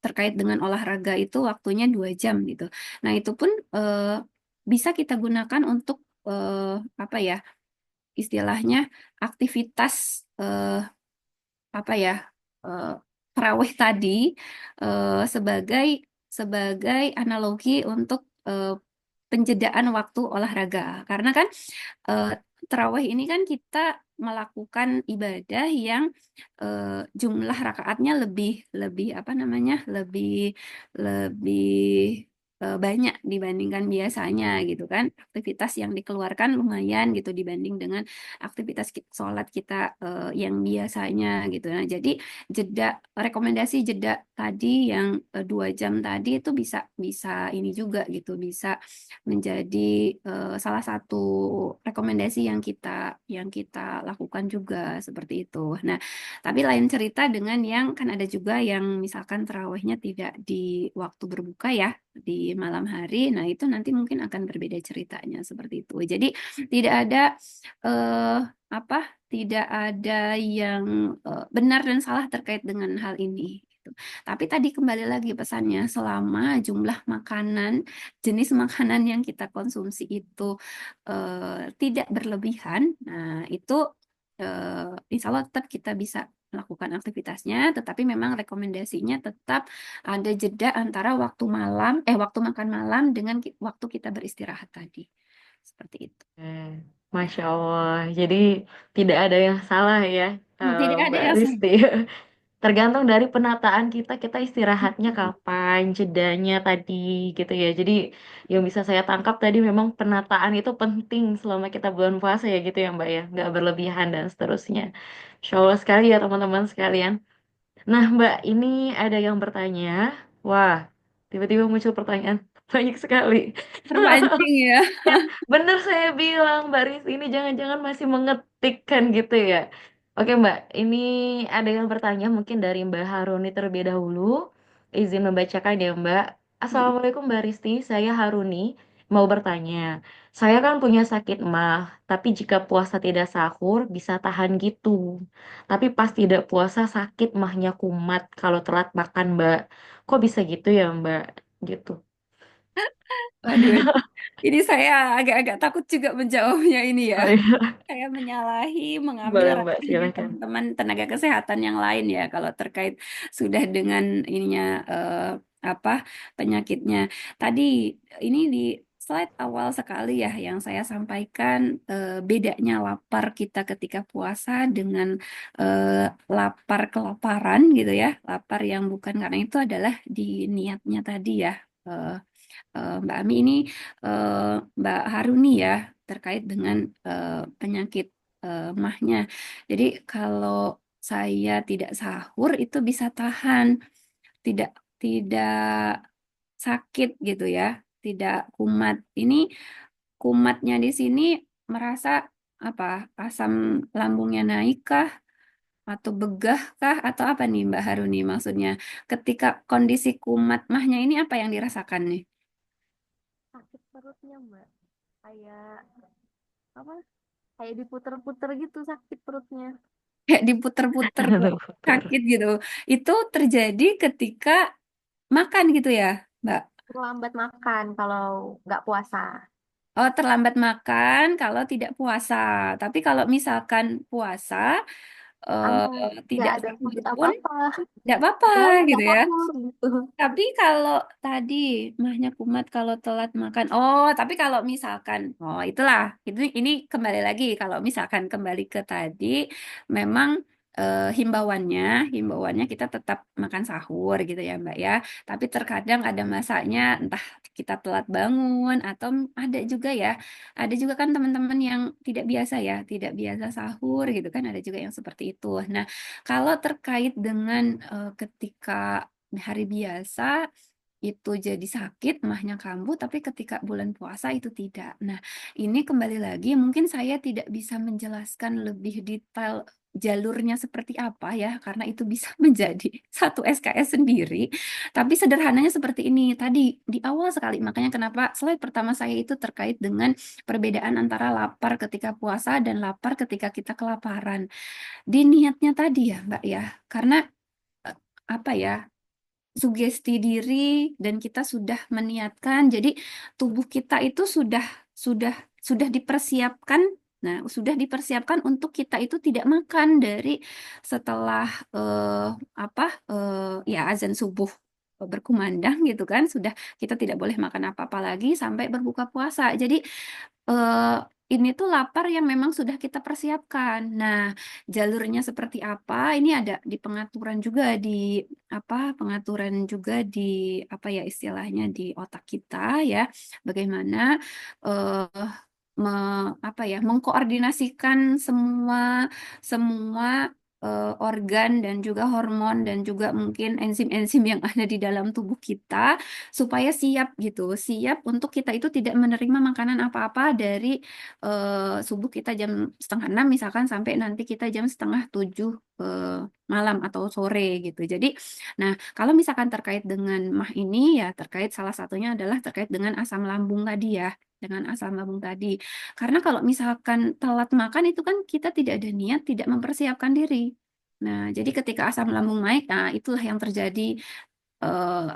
terkait dengan olahraga itu waktunya 2 jam gitu. Nah itu pun bisa kita gunakan untuk apa ya istilahnya aktivitas apa ya eh, tarawih tadi sebagai sebagai analogi untuk penjedaan waktu olahraga. Karena kan eh, tarawih ini kan kita melakukan ibadah yang jumlah rakaatnya lebih lebih apa namanya lebih lebih banyak dibandingkan biasanya gitu kan. Aktivitas yang dikeluarkan lumayan gitu dibanding dengan aktivitas sholat kita yang biasanya gitu. Nah, jadi rekomendasi jeda tadi yang 2 jam tadi itu bisa bisa ini juga gitu, bisa menjadi salah satu rekomendasi yang kita lakukan juga seperti itu. Nah, tapi lain cerita dengan yang kan ada juga yang misalkan tarawihnya tidak di waktu berbuka ya, di malam hari. Nah, itu nanti mungkin akan berbeda ceritanya seperti itu. Jadi tidak ada eh, apa? Tidak ada yang benar dan salah terkait dengan hal ini. Gitu. Tapi tadi kembali lagi pesannya, selama jumlah makanan, jenis makanan yang kita konsumsi itu tidak berlebihan, nah itu insya Allah tetap kita bisa melakukan aktivitasnya, tetapi memang rekomendasinya tetap ada jeda antara waktu makan malam dengan waktu kita beristirahat tadi. Seperti itu. Eh, Masya Allah. Jadi tidak ada yang salah ya, Tidak ada Mbak yang salah. Risti. Tergantung dari penataan kita, kita istirahatnya kapan, jedanya tadi gitu ya. Jadi yang bisa saya tangkap tadi memang penataan itu penting selama kita bulan puasa ya gitu ya Mbak ya. Nggak berlebihan dan seterusnya. Insya Allah sekali ya teman-teman sekalian. Nah Mbak, ini ada yang bertanya. Wah, tiba-tiba muncul pertanyaan banyak sekali. Terpancing ya. Ya, bener saya bilang Mbak Riz ini jangan-jangan masih mengetik kan gitu ya. Oke Mbak, ini ada yang bertanya mungkin dari Mbak Haruni terlebih dahulu. Izin membacakan ya Mbak. Assalamualaikum Mbak Risti, saya Haruni mau bertanya. Saya kan punya sakit mah, tapi jika puasa tidak sahur bisa tahan gitu. Tapi pas tidak puasa sakit mahnya kumat kalau telat makan Mbak. Kok bisa gitu ya Mbak? Gitu. Waduh, ini saya agak-agak takut juga menjawabnya ini ya. Oh iya, Saya menyalahi, mengambil boleh Mbak, ranahnya silakan. teman-teman tenaga kesehatan yang lain ya, kalau terkait sudah dengan ininya apa penyakitnya. Tadi ini di slide awal sekali ya yang saya sampaikan bedanya lapar kita ketika puasa dengan eh, lapar kelaparan gitu ya. Lapar yang bukan karena itu adalah di niatnya tadi ya. Eh, Mbak Ami ini eh, Mbak Haruni ya terkait dengan penyakit mahnya. Jadi kalau saya tidak sahur itu bisa tahan, tidak tidak sakit gitu ya, tidak kumat. Ini kumatnya di sini merasa apa? Asam lambungnya naik kah? Atau begah kah? Atau apa nih Mbak Haruni maksudnya? Ketika kondisi kumat mahnya ini apa yang dirasakan nih? Sakit perutnya Mbak, kayak apa? Kayak diputer-puter gitu sakit perutnya. Kayak diputer-puter Aduh, puter. sakit gitu. Itu terjadi ketika makan gitu ya, Mbak. Terlambat makan kalau nggak puasa. Oh, terlambat makan kalau tidak puasa. Tapi kalau misalkan puasa, Aman, nggak tidak ada sahur sakit pun apa-apa. tidak apa-apa Soalnya gitu nggak ya. sahur gitu. Tapi kalau tadi mahnya kumat kalau telat makan. Oh, tapi kalau misalkan, oh itulah, ini kembali lagi. Kalau misalkan kembali ke tadi, memang himbauannya kita tetap makan sahur gitu ya Mbak ya. Tapi terkadang ada masanya, entah kita telat bangun atau ada juga kan teman-teman yang tidak biasa ya, tidak biasa sahur gitu kan, ada juga yang seperti itu. Nah, kalau terkait dengan ketika hari biasa itu jadi sakit, mahnya kambuh, tapi ketika bulan puasa itu tidak. Nah, ini kembali lagi, mungkin saya tidak bisa menjelaskan lebih detail jalurnya seperti apa ya, karena itu bisa menjadi satu SKS sendiri. Tapi sederhananya seperti ini, tadi di awal sekali, makanya kenapa slide pertama saya itu terkait dengan perbedaan antara lapar ketika puasa dan lapar ketika kita kelaparan. Di niatnya tadi ya, Mbak ya, karena eh, apa ya, sugesti diri dan kita sudah meniatkan. Jadi tubuh kita itu sudah sudah dipersiapkan. Nah, sudah dipersiapkan untuk kita itu tidak makan dari setelah apa ya azan subuh berkumandang gitu kan, sudah kita tidak boleh makan apa-apa lagi sampai berbuka puasa. Jadi eh, ini tuh lapar yang memang sudah kita persiapkan. Nah, jalurnya seperti apa? Ini ada di pengaturan juga di pengaturan juga di apa ya istilahnya di otak kita ya. Bagaimana eh mengkoordinasikan semua organ dan juga hormon dan juga mungkin enzim-enzim yang ada di dalam tubuh kita supaya siap gitu, siap untuk kita itu tidak menerima makanan apa-apa dari subuh kita jam setengah enam misalkan sampai nanti kita jam setengah tujuh malam atau sore gitu. Jadi, nah kalau misalkan terkait dengan mah ini ya terkait salah satunya adalah terkait dengan asam lambung tadi ya, dengan asam lambung tadi. Karena kalau misalkan telat makan itu kan kita tidak ada niat, tidak mempersiapkan diri. Nah, jadi ketika asam lambung naik, nah itulah yang terjadi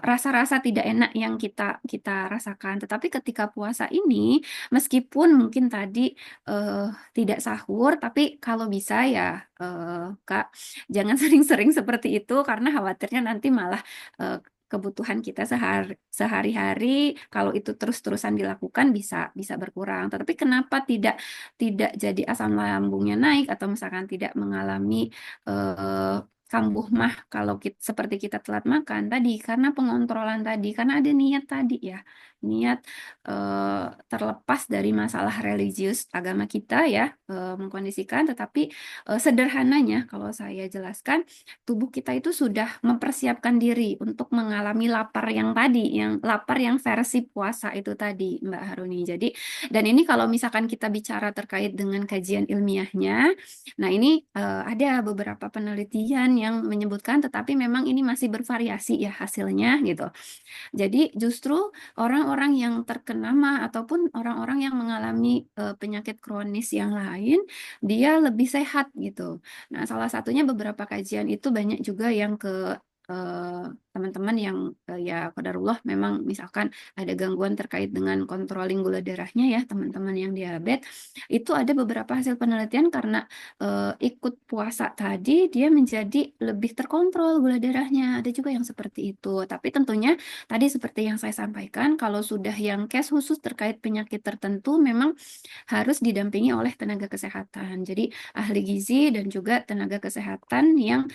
rasa-rasa tidak enak yang kita kita rasakan. Tetapi ketika puasa ini, meskipun mungkin tadi eh, tidak sahur, tapi kalau bisa ya Kak, jangan sering-sering seperti itu karena khawatirnya nanti malah kebutuhan kita sehari-hari kalau itu terus-terusan dilakukan bisa bisa berkurang. Tetapi kenapa tidak tidak jadi asam lambungnya naik atau misalkan tidak mengalami eh, kambuh mah kalau seperti kita telat makan tadi karena pengontrolan tadi karena ada niat tadi ya niat terlepas dari masalah religius agama kita ya mengkondisikan tetapi sederhananya kalau saya jelaskan tubuh kita itu sudah mempersiapkan diri untuk mengalami lapar yang tadi yang lapar yang versi puasa itu tadi Mbak Haruni jadi dan ini kalau misalkan kita bicara terkait dengan kajian ilmiahnya nah, ini ada beberapa penelitian yang menyebutkan, tetapi memang ini masih bervariasi ya hasilnya gitu. Jadi justru orang-orang yang terkena mah ataupun orang-orang yang mengalami penyakit kronis yang lain, dia lebih sehat gitu. Nah, salah satunya beberapa kajian itu banyak juga yang ke teman-teman yang ya qadarullah memang misalkan ada gangguan terkait dengan controlling gula darahnya ya teman-teman yang diabetes itu ada beberapa hasil penelitian karena ikut puasa tadi dia menjadi lebih terkontrol gula darahnya ada juga yang seperti itu tapi tentunya tadi seperti yang saya sampaikan, kalau sudah yang case khusus terkait penyakit tertentu memang harus didampingi oleh tenaga kesehatan. Jadi ahli gizi dan juga tenaga kesehatan yang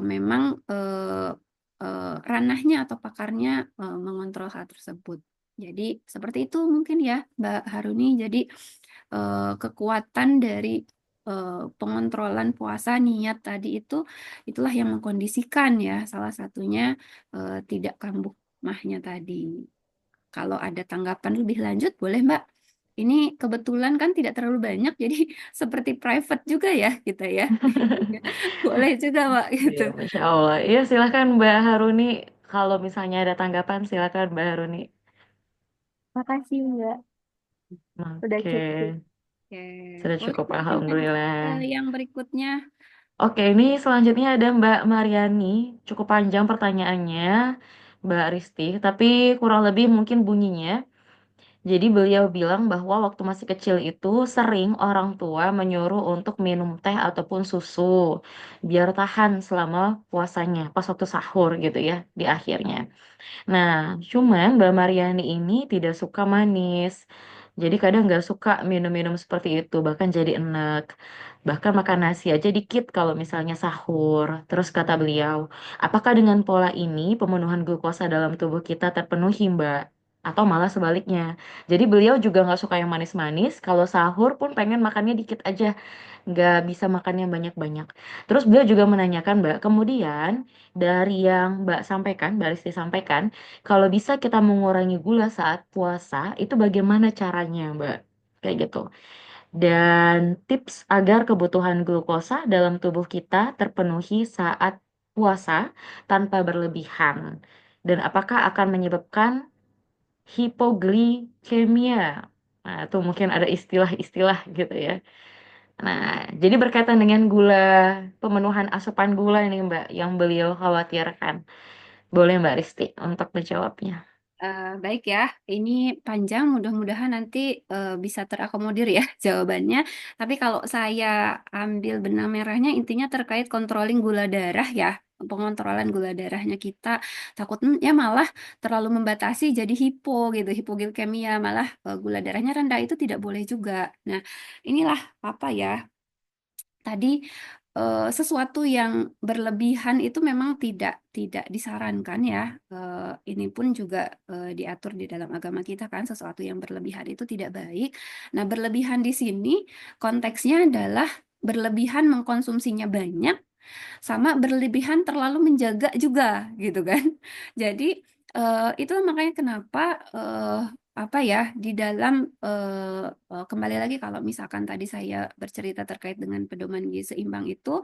memang ranahnya atau pakarnya mengontrol hal tersebut. Jadi seperti itu mungkin ya Mbak Haruni. Jadi kekuatan dari pengontrolan puasa niat tadi itu itulah yang mengkondisikan ya salah satunya tidak kambuh mahnya tadi. Kalau ada tanggapan lebih lanjut boleh Mbak. Ini kebetulan kan tidak terlalu banyak jadi seperti private juga ya kita ya. Boleh juga Mbak gitu. Iya, Masya Allah. Iya, silakan Mbak Haruni. Kalau misalnya ada tanggapan, silakan Mbak Haruni. Makasih Mbak. Sudah Oke, cukup. Oke, sudah boleh cukup. mungkin lanjut ke Alhamdulillah. yang berikutnya. Oke, ini selanjutnya ada Mbak Mariani. Cukup panjang pertanyaannya, Mbak Risti. Tapi kurang lebih mungkin bunyinya. Jadi beliau bilang bahwa waktu masih kecil itu sering orang tua menyuruh untuk minum teh ataupun susu biar tahan selama puasanya pas waktu sahur gitu ya di akhirnya. Nah, cuman Mbak Mariani ini tidak suka manis. Jadi kadang nggak suka minum-minum seperti itu, bahkan jadi enek. Bahkan makan nasi aja dikit kalau misalnya sahur. Terus kata beliau, apakah dengan pola ini pemenuhan glukosa dalam tubuh kita terpenuhi, Mbak? Atau malah sebaliknya. Jadi beliau juga nggak suka yang manis-manis. Kalau sahur pun pengen makannya dikit aja, nggak bisa makannya banyak-banyak. Terus beliau juga menanyakan, Mbak, kemudian dari yang Mbak sampaikan, Mbak Risti sampaikan, kalau bisa kita mengurangi gula saat puasa, itu bagaimana caranya, Mbak? Kayak gitu. Dan tips agar kebutuhan glukosa dalam tubuh kita terpenuhi saat puasa tanpa berlebihan. Dan apakah akan menyebabkan hipoglikemia? Nah, itu mungkin ada istilah-istilah gitu ya. Nah, jadi berkaitan dengan gula, pemenuhan asupan gula ini Mbak, yang beliau khawatirkan. Boleh Mbak Risti untuk menjawabnya. Baik ya, ini panjang, mudah-mudahan nanti bisa terakomodir ya jawabannya. Tapi kalau saya ambil benang merahnya, intinya terkait controlling gula darah ya, pengontrolan gula darahnya kita. Takutnya malah terlalu membatasi jadi hipo gitu, hipoglikemia, malah gula darahnya rendah itu tidak boleh juga. Nah, inilah apa ya, tadi sesuatu yang berlebihan itu memang tidak disarankan ya. Ini pun juga diatur di dalam agama kita kan sesuatu yang berlebihan itu tidak baik. Nah, berlebihan di sini konteksnya adalah berlebihan mengkonsumsinya banyak sama berlebihan terlalu menjaga juga gitu kan. Jadi itu makanya kenapa apa ya di dalam kembali lagi kalau misalkan tadi saya bercerita terkait dengan pedoman gizi seimbang itu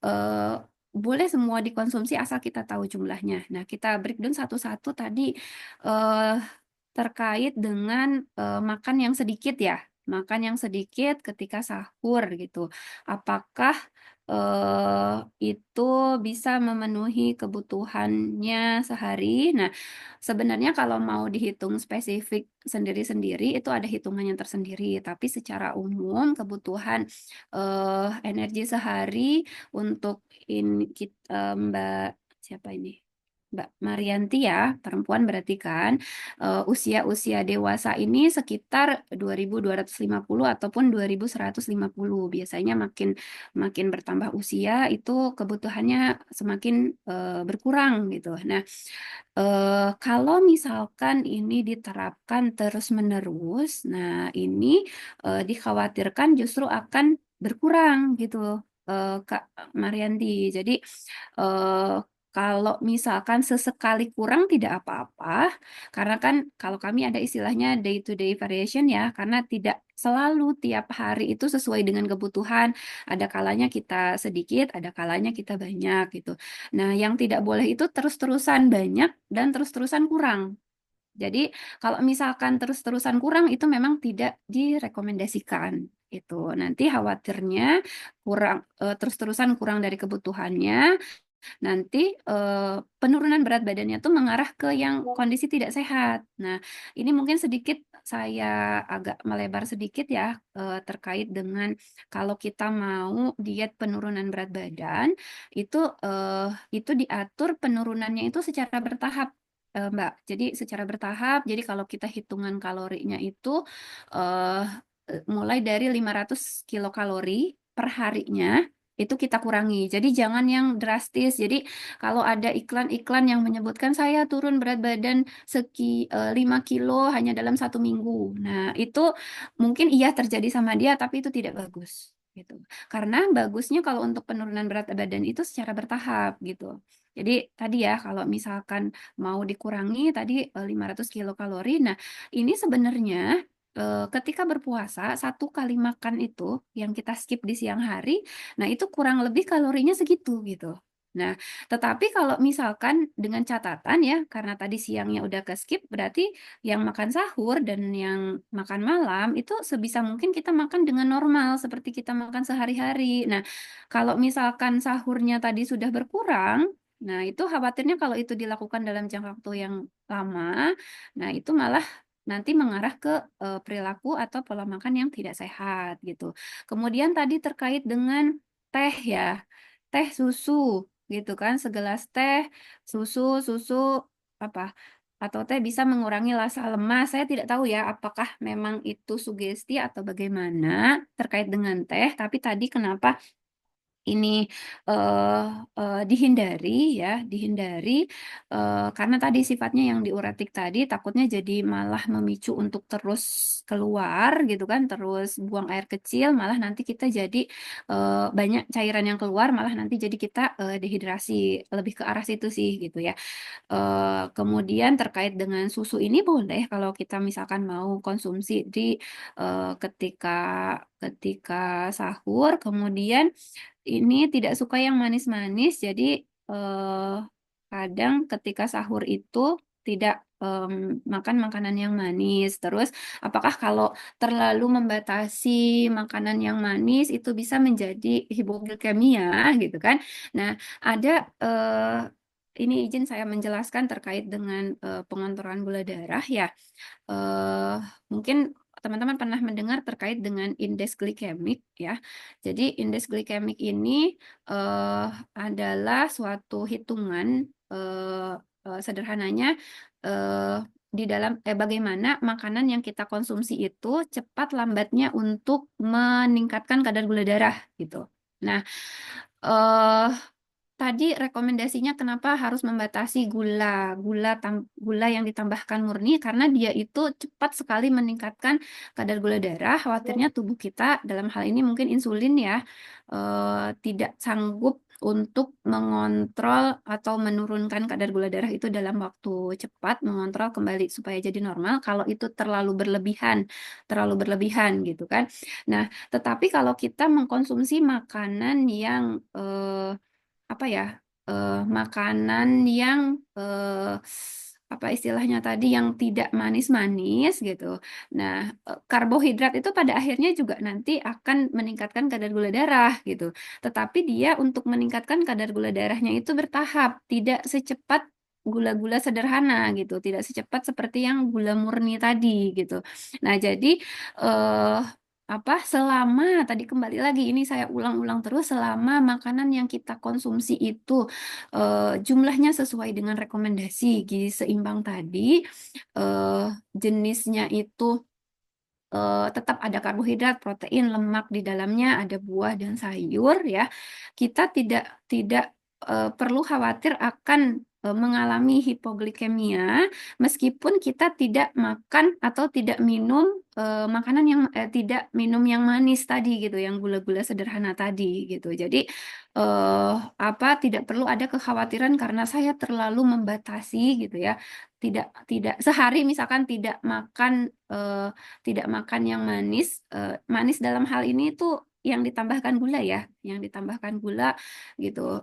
eh, boleh semua dikonsumsi asal kita tahu jumlahnya. Nah, kita breakdown satu-satu tadi eh, terkait dengan makan yang sedikit ya. Makan yang sedikit ketika sahur gitu. Apakah eh, itu bisa memenuhi kebutuhannya sehari. Nah, sebenarnya kalau mau dihitung spesifik sendiri-sendiri itu ada hitungannya tersendiri. Tapi secara umum kebutuhan energi sehari untuk ini kita, Mbak siapa ini? Mbak Marianti ya, perempuan berarti kan usia-usia dewasa ini sekitar 2.250 ataupun 2.150. Biasanya makin makin bertambah usia itu kebutuhannya semakin berkurang gitu. Nah, kalau misalkan ini diterapkan terus-menerus, nah ini dikhawatirkan justru akan berkurang gitu, Kak Marianti. Jadi eh, kalau misalkan sesekali kurang tidak apa-apa, karena kan kalau kami ada istilahnya day to day variation ya, karena tidak selalu tiap hari itu sesuai dengan kebutuhan. Ada kalanya kita sedikit, ada kalanya kita banyak gitu. Nah, yang tidak boleh itu terus-terusan banyak dan terus-terusan kurang. Jadi, kalau misalkan terus-terusan kurang itu memang tidak direkomendasikan. Itu nanti khawatirnya kurang terus-terusan kurang dari kebutuhannya, nanti penurunan berat badannya tuh mengarah ke yang kondisi tidak sehat. Nah, ini mungkin sedikit saya agak melebar sedikit ya terkait dengan kalau kita mau diet penurunan berat badan itu eh, itu diatur penurunannya itu secara bertahap. Mbak, jadi secara bertahap. Jadi kalau kita hitungan kalorinya itu eh, mulai dari 500 kilokalori per harinya itu kita kurangi. Jadi jangan yang drastis. Jadi kalau ada iklan-iklan yang menyebutkan saya turun berat badan 5 kilo hanya dalam 1 minggu. Nah, itu mungkin iya terjadi sama dia, tapi itu tidak bagus. Gitu. Karena bagusnya kalau untuk penurunan berat badan itu secara bertahap gitu. Jadi tadi ya kalau misalkan mau dikurangi tadi 500 kilokalori. Nah, ini sebenarnya ketika berpuasa satu kali makan itu yang kita skip di siang hari, nah itu kurang lebih kalorinya segitu gitu. Nah, tetapi kalau misalkan dengan catatan ya, karena tadi siangnya udah ke skip, berarti yang makan sahur dan yang makan malam itu sebisa mungkin kita makan dengan normal seperti kita makan sehari-hari. Nah, kalau misalkan sahurnya tadi sudah berkurang, nah itu khawatirnya kalau itu dilakukan dalam jangka waktu yang lama, nah itu malah nanti mengarah ke perilaku atau pola makan yang tidak sehat gitu. Kemudian tadi terkait dengan teh ya, teh susu gitu kan, segelas teh, susu, susu apa atau teh bisa mengurangi rasa lemas. Saya tidak tahu ya apakah memang itu sugesti atau bagaimana terkait dengan teh, tapi tadi kenapa ini eh, dihindari ya, dihindari karena tadi sifatnya yang diuretik tadi takutnya jadi malah memicu untuk terus keluar gitu kan, terus buang air kecil, malah nanti kita jadi banyak cairan yang keluar, malah nanti jadi kita dehidrasi, lebih ke arah situ sih gitu ya. Kemudian terkait dengan susu ini boleh kalau kita misalkan mau konsumsi di ketika ketika sahur, kemudian ini tidak suka yang manis-manis, jadi eh, kadang ketika sahur itu tidak makan makanan yang manis. Terus, apakah kalau terlalu membatasi makanan yang manis itu bisa menjadi hipoglikemia gitu kan? Nah, ada ini izin saya menjelaskan terkait dengan pengontrolan gula darah ya. eh, Mungkin teman-teman pernah mendengar terkait dengan indeks glikemik ya. Jadi indeks glikemik ini eh, adalah suatu hitungan sederhananya eh, di dalam bagaimana makanan yang kita konsumsi itu cepat lambatnya untuk meningkatkan kadar gula darah gitu. Nah, eh tadi rekomendasinya kenapa harus membatasi gula yang ditambahkan murni karena dia itu cepat sekali meningkatkan kadar gula darah. Khawatirnya tubuh kita dalam hal ini mungkin insulin ya tidak sanggup untuk mengontrol atau menurunkan kadar gula darah itu dalam waktu cepat, mengontrol kembali supaya jadi normal. Kalau itu terlalu berlebihan gitu kan. Nah, tetapi kalau kita mengkonsumsi makanan yang apa ya makanan yang apa istilahnya tadi yang tidak manis-manis gitu. Nah, karbohidrat itu pada akhirnya juga nanti akan meningkatkan kadar gula darah gitu. Tetapi dia untuk meningkatkan kadar gula darahnya itu bertahap, tidak secepat gula-gula sederhana gitu, tidak secepat seperti yang gula murni tadi gitu. Nah, jadi eh selama tadi kembali lagi ini saya ulang-ulang terus selama makanan yang kita konsumsi itu jumlahnya sesuai dengan rekomendasi gizi seimbang tadi, eh, jenisnya itu tetap ada karbohidrat, protein, lemak di dalamnya, ada buah dan sayur ya. Kita tidak perlu khawatir akan mengalami hipoglikemia meskipun kita tidak makan atau tidak minum makanan yang tidak minum yang manis tadi gitu, yang gula-gula sederhana tadi gitu. Jadi eh, tidak perlu ada kekhawatiran karena saya terlalu membatasi gitu ya. Tidak sehari misalkan tidak makan yang manis. Manis dalam hal ini itu yang ditambahkan gula ya, yang ditambahkan gula gitu,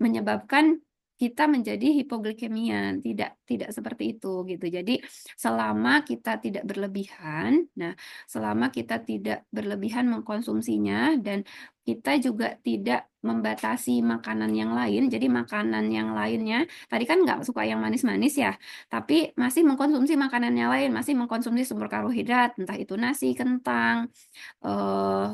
menyebabkan kita menjadi hipoglikemia. Tidak seperti itu gitu. Jadi selama kita tidak berlebihan, nah selama kita tidak berlebihan mengkonsumsinya dan kita juga tidak membatasi makanan yang lain. Jadi makanan yang lainnya, tadi kan nggak suka yang manis-manis ya, tapi masih mengkonsumsi makanan yang lain, masih mengkonsumsi sumber karbohidrat, entah itu nasi, kentang, eh,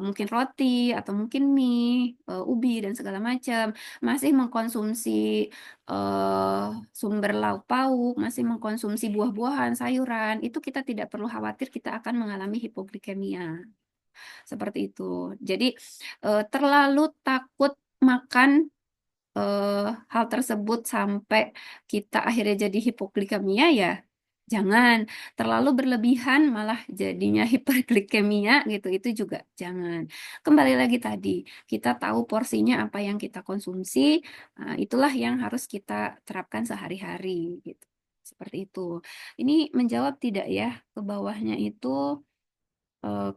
mungkin roti, atau mungkin mie, ubi, dan segala macam. Masih mengkonsumsi eh, sumber lauk pauk, masih mengkonsumsi buah-buahan, sayuran, itu kita tidak perlu khawatir kita akan mengalami hipoglikemia. Seperti itu. Jadi terlalu takut makan eh, hal tersebut sampai kita akhirnya jadi hipoglikemia ya jangan. Terlalu berlebihan malah jadinya hiperglikemia gitu, itu juga jangan. Kembali lagi tadi, kita tahu porsinya apa yang kita konsumsi, itulah yang harus kita terapkan sehari-hari gitu. Seperti itu. Ini menjawab tidak ya ke bawahnya itu,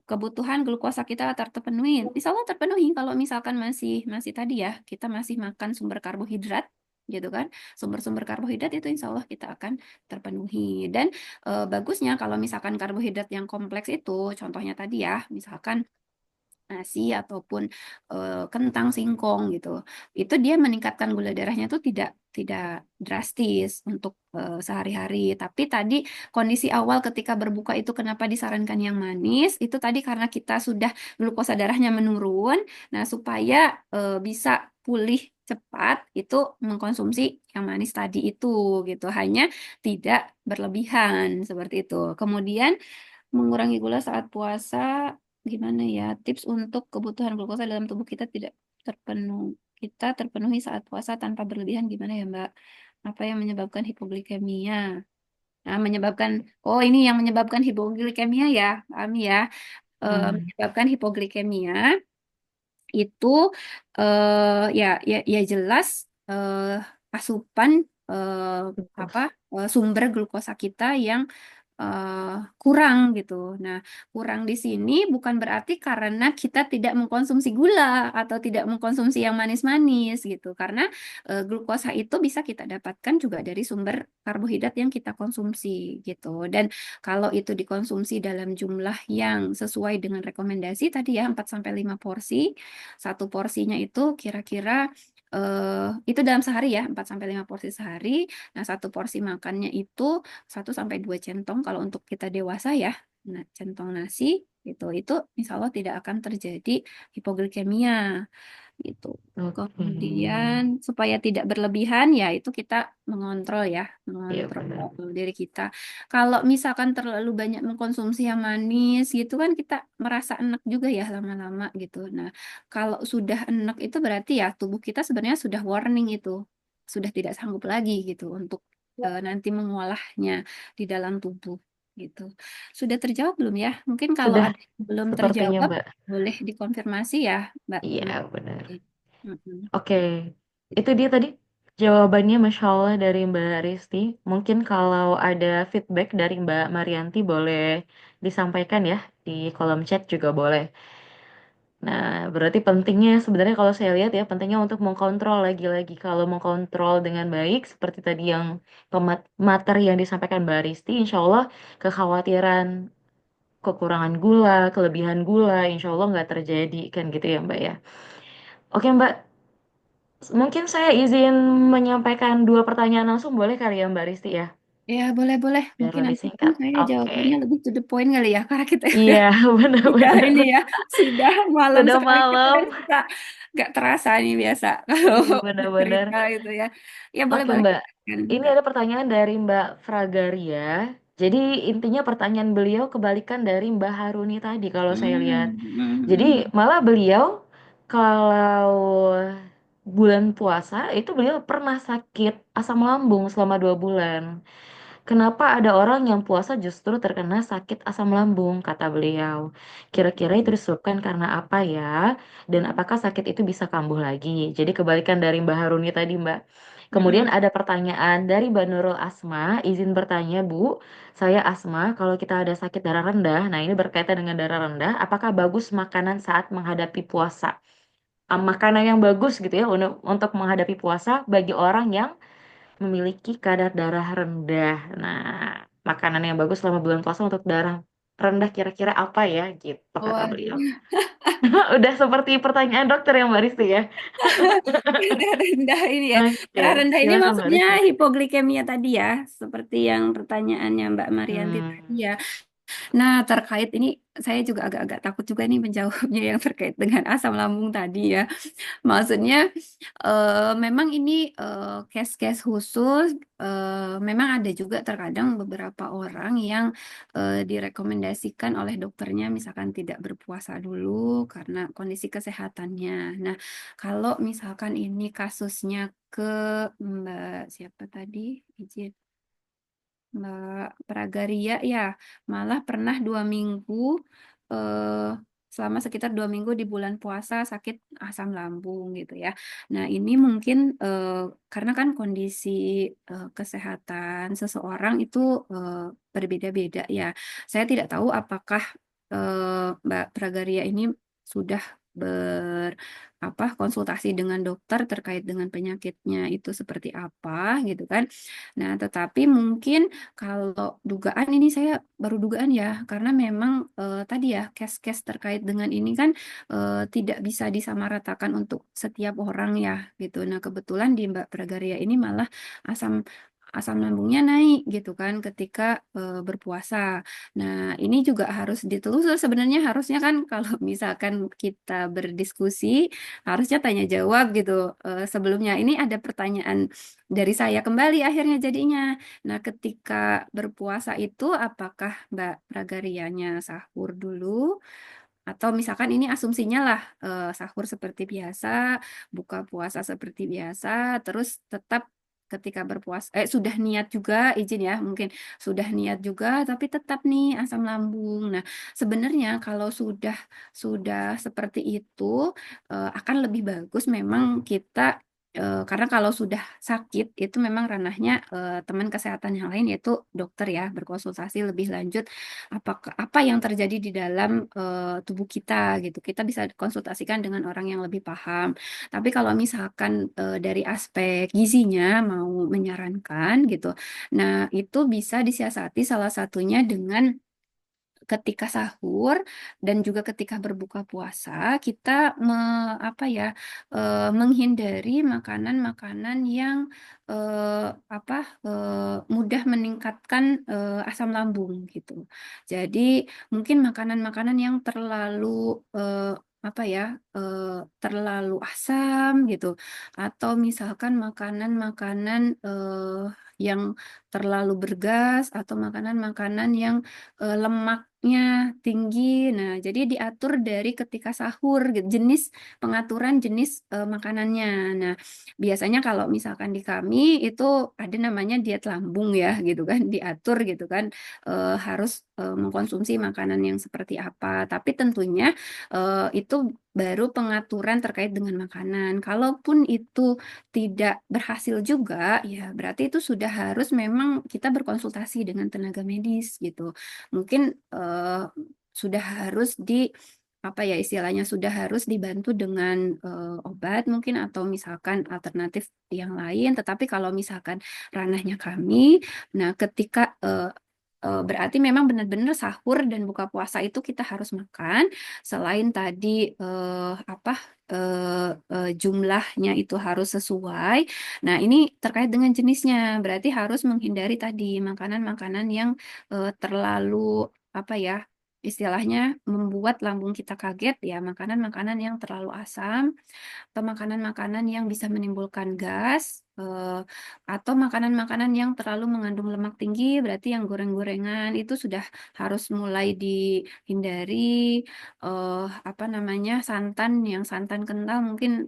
kebutuhan glukosa kita terpenuhi. Insya Allah terpenuhi kalau misalkan masih masih tadi ya, kita masih makan sumber karbohidrat gitu kan. Sumber-sumber karbohidrat itu insya Allah kita akan terpenuhi. Dan bagusnya kalau misalkan karbohidrat yang kompleks itu, contohnya tadi ya, misalkan nasi ataupun kentang singkong gitu. Itu dia meningkatkan gula darahnya tuh tidak drastis untuk sehari-hari. Tapi tadi kondisi awal ketika berbuka itu kenapa disarankan yang manis? Itu tadi karena kita sudah glukosa darahnya menurun. Nah, supaya bisa pulih cepat itu mengkonsumsi yang manis tadi itu gitu. Hanya tidak berlebihan seperti itu. Kemudian mengurangi gula saat puasa, gimana ya? Tips untuk kebutuhan glukosa dalam tubuh kita tidak terpenuh. Kita terpenuhi saat puasa tanpa berlebihan gimana ya, Mbak? Apa yang menyebabkan hipoglikemia? Nah, oh ini yang menyebabkan hipoglikemia ya, kami ya. Hmm, Menyebabkan hipoglikemia itu ya jelas eh, asupan eh, apa glucose. sumber glukosa kita yang eh, kurang gitu. Nah, kurang di sini bukan berarti karena kita tidak mengkonsumsi gula atau tidak mengkonsumsi yang manis-manis gitu. Karena glukosa itu bisa kita dapatkan juga dari sumber karbohidrat yang kita konsumsi gitu. Dan kalau itu dikonsumsi dalam jumlah yang sesuai dengan rekomendasi tadi ya 4 sampai 5 porsi, satu porsinya itu kira-kira itu dalam sehari ya 4 sampai 5 porsi sehari. Nah, satu porsi makannya itu 1 sampai 2 centong kalau untuk kita dewasa ya. Nah, centong nasi itu insya Allah tidak akan terjadi hipoglikemia gitu. Oke, Kemudian supaya tidak berlebihan ya itu kita mengontrol ya, iya mengontrol benar. diri kita. Kalau misalkan terlalu banyak mengkonsumsi yang manis gitu kan kita merasa enak juga ya lama-lama gitu. Nah, kalau sudah enak itu berarti ya tubuh kita sebenarnya sudah warning itu, sudah tidak sanggup lagi gitu untuk nanti mengolahnya di dalam tubuh gitu. Sudah terjawab belum ya? Mungkin kalau Sudah ada yang belum sepertinya, terjawab Mbak. boleh dikonfirmasi ya, Mbak. Iya, benar. Mm-mm. Oke, itu dia tadi jawabannya Masya Allah dari Mbak Risti. Mungkin kalau ada feedback dari Mbak Marianti boleh disampaikan ya di kolom chat juga boleh. Nah, berarti pentingnya sebenarnya kalau saya lihat ya, pentingnya untuk mengkontrol lagi-lagi. Kalau mengkontrol dengan baik, seperti tadi yang materi yang disampaikan Mbak Risti, insya Allah kekhawatiran kekurangan gula, kelebihan gula, insya Allah nggak terjadi kan gitu ya Mbak ya. Oke Mbak, mungkin saya izin menyampaikan dua pertanyaan langsung boleh kali ya Mbak Risti ya, Ya, boleh-boleh. biar Mungkin lebih nanti pun singkat. saya Oke, jawabannya lebih to the point kali ya, karena kita iya sudah benar-benar ini ya, sudah malam sudah sekali kita malam. dan suka nggak terasa nih biasa kalau Iya benar-benar. bercerita itu ya. Ya Oke boleh-boleh. Mbak, Kan, ini Kak. ada pertanyaan dari Mbak Fragaria. Jadi intinya pertanyaan beliau kebalikan dari Mbak Haruni tadi kalau saya lihat. Jadi malah beliau kalau bulan puasa itu beliau pernah sakit asam lambung selama 2 bulan. Kenapa ada orang yang puasa justru terkena sakit asam lambung, kata beliau. Kira-kira itu disebabkan karena apa ya? Dan apakah sakit itu bisa kambuh lagi? Jadi kebalikan dari Mbak Haruni tadi, Mbak. Kemudian Mm-mm. ada pertanyaan dari Mbak Nurul Asma. Izin bertanya, Bu. Saya Asma, kalau kita ada sakit darah rendah, nah ini berkaitan dengan darah rendah, apakah bagus makanan saat menghadapi puasa? Makanan yang bagus gitu ya untuk menghadapi puasa bagi orang yang memiliki kadar darah rendah. Nah, makanan yang bagus selama bulan puasa untuk darah rendah kira-kira apa ya? Gitu kata beliau. Waduh, Udah seperti pertanyaan dokter yang Mbak Risti ya. darah rendah ini ya. Oke, Darah rendah ini silakan Mbak maksudnya Risti. hipoglikemia tadi ya, seperti yang pertanyaannya Mbak Marianti tadi Hmm, ya. Nah, terkait ini saya juga agak-agak takut juga nih menjawabnya yang terkait dengan asam lambung tadi ya. Maksudnya memang ini case-case khusus. Memang ada juga terkadang beberapa orang yang direkomendasikan oleh dokternya misalkan tidak berpuasa dulu karena kondisi kesehatannya. Nah, kalau misalkan ini kasusnya ke Mbak siapa tadi? Izin. Mbak Pragaria ya, malah pernah 2 minggu, eh, selama sekitar 2 minggu di bulan puasa sakit asam lambung gitu ya. Nah ini mungkin karena kan kondisi kesehatan seseorang itu eh, berbeda-beda ya. Saya tidak tahu apakah Mbak Pragaria ini sudah ber apa konsultasi dengan dokter terkait dengan penyakitnya itu seperti apa gitu kan. Nah, tetapi mungkin kalau dugaan ini saya baru dugaan ya, karena memang tadi ya case-case terkait dengan ini kan tidak bisa disamaratakan untuk setiap orang ya gitu. Nah, kebetulan di Mbak Pragaria ini malah asam asam lambungnya naik gitu kan ketika berpuasa. Nah, ini juga harus ditelusur sebenarnya harusnya kan kalau misalkan kita berdiskusi harusnya tanya jawab gitu sebelumnya. Ini ada pertanyaan dari saya kembali akhirnya jadinya. Nah, ketika berpuasa itu apakah Mbak Pragarianya sahur dulu atau misalkan ini asumsinya lah sahur seperti biasa, buka puasa seperti biasa, terus tetap ketika berpuasa sudah niat juga izin ya mungkin sudah niat juga tapi tetap nih asam lambung. Nah, sebenarnya kalau sudah seperti itu akan lebih bagus memang kita karena kalau sudah sakit itu memang ranahnya teman kesehatan yang lain yaitu dokter ya berkonsultasi lebih lanjut apa yang terjadi di dalam tubuh kita gitu. Kita bisa konsultasikan dengan orang yang lebih paham. Tapi kalau misalkan dari aspek gizinya mau menyarankan gitu. Nah, itu bisa disiasati salah satunya dengan ketika sahur dan juga ketika berbuka puasa kita apa ya menghindari makanan-makanan yang eh, apa mudah meningkatkan asam lambung gitu. Jadi mungkin makanan-makanan yang terlalu eh, apa ya terlalu asam gitu atau misalkan makanan-makanan yang terlalu bergas atau makanan-makanan yang lemaknya tinggi. Nah, jadi diatur dari ketika sahur, gitu, jenis pengaturan jenis makanannya. Nah, biasanya kalau misalkan di kami itu ada namanya diet lambung ya, gitu kan, diatur gitu kan, harus mengkonsumsi makanan yang seperti apa. Tapi tentunya itu baru pengaturan terkait dengan makanan. Kalaupun itu tidak berhasil juga, ya berarti itu sudah harus memang kita berkonsultasi dengan tenaga medis gitu. Mungkin sudah harus apa ya istilahnya sudah harus dibantu dengan obat mungkin atau misalkan alternatif yang lain. Tetapi kalau misalkan ranahnya kami, nah ketika berarti memang benar-benar sahur dan buka puasa itu kita harus makan. Selain tadi apa jumlahnya itu harus sesuai. Nah, ini terkait dengan jenisnya. Berarti harus menghindari tadi makanan-makanan yang terlalu apa ya? Istilahnya membuat lambung kita kaget ya, makanan-makanan yang terlalu asam atau makanan-makanan yang bisa menimbulkan gas, atau makanan-makanan yang terlalu mengandung lemak tinggi, berarti yang goreng-gorengan itu sudah harus mulai dihindari. Apa namanya, santan, yang santan kental mungkin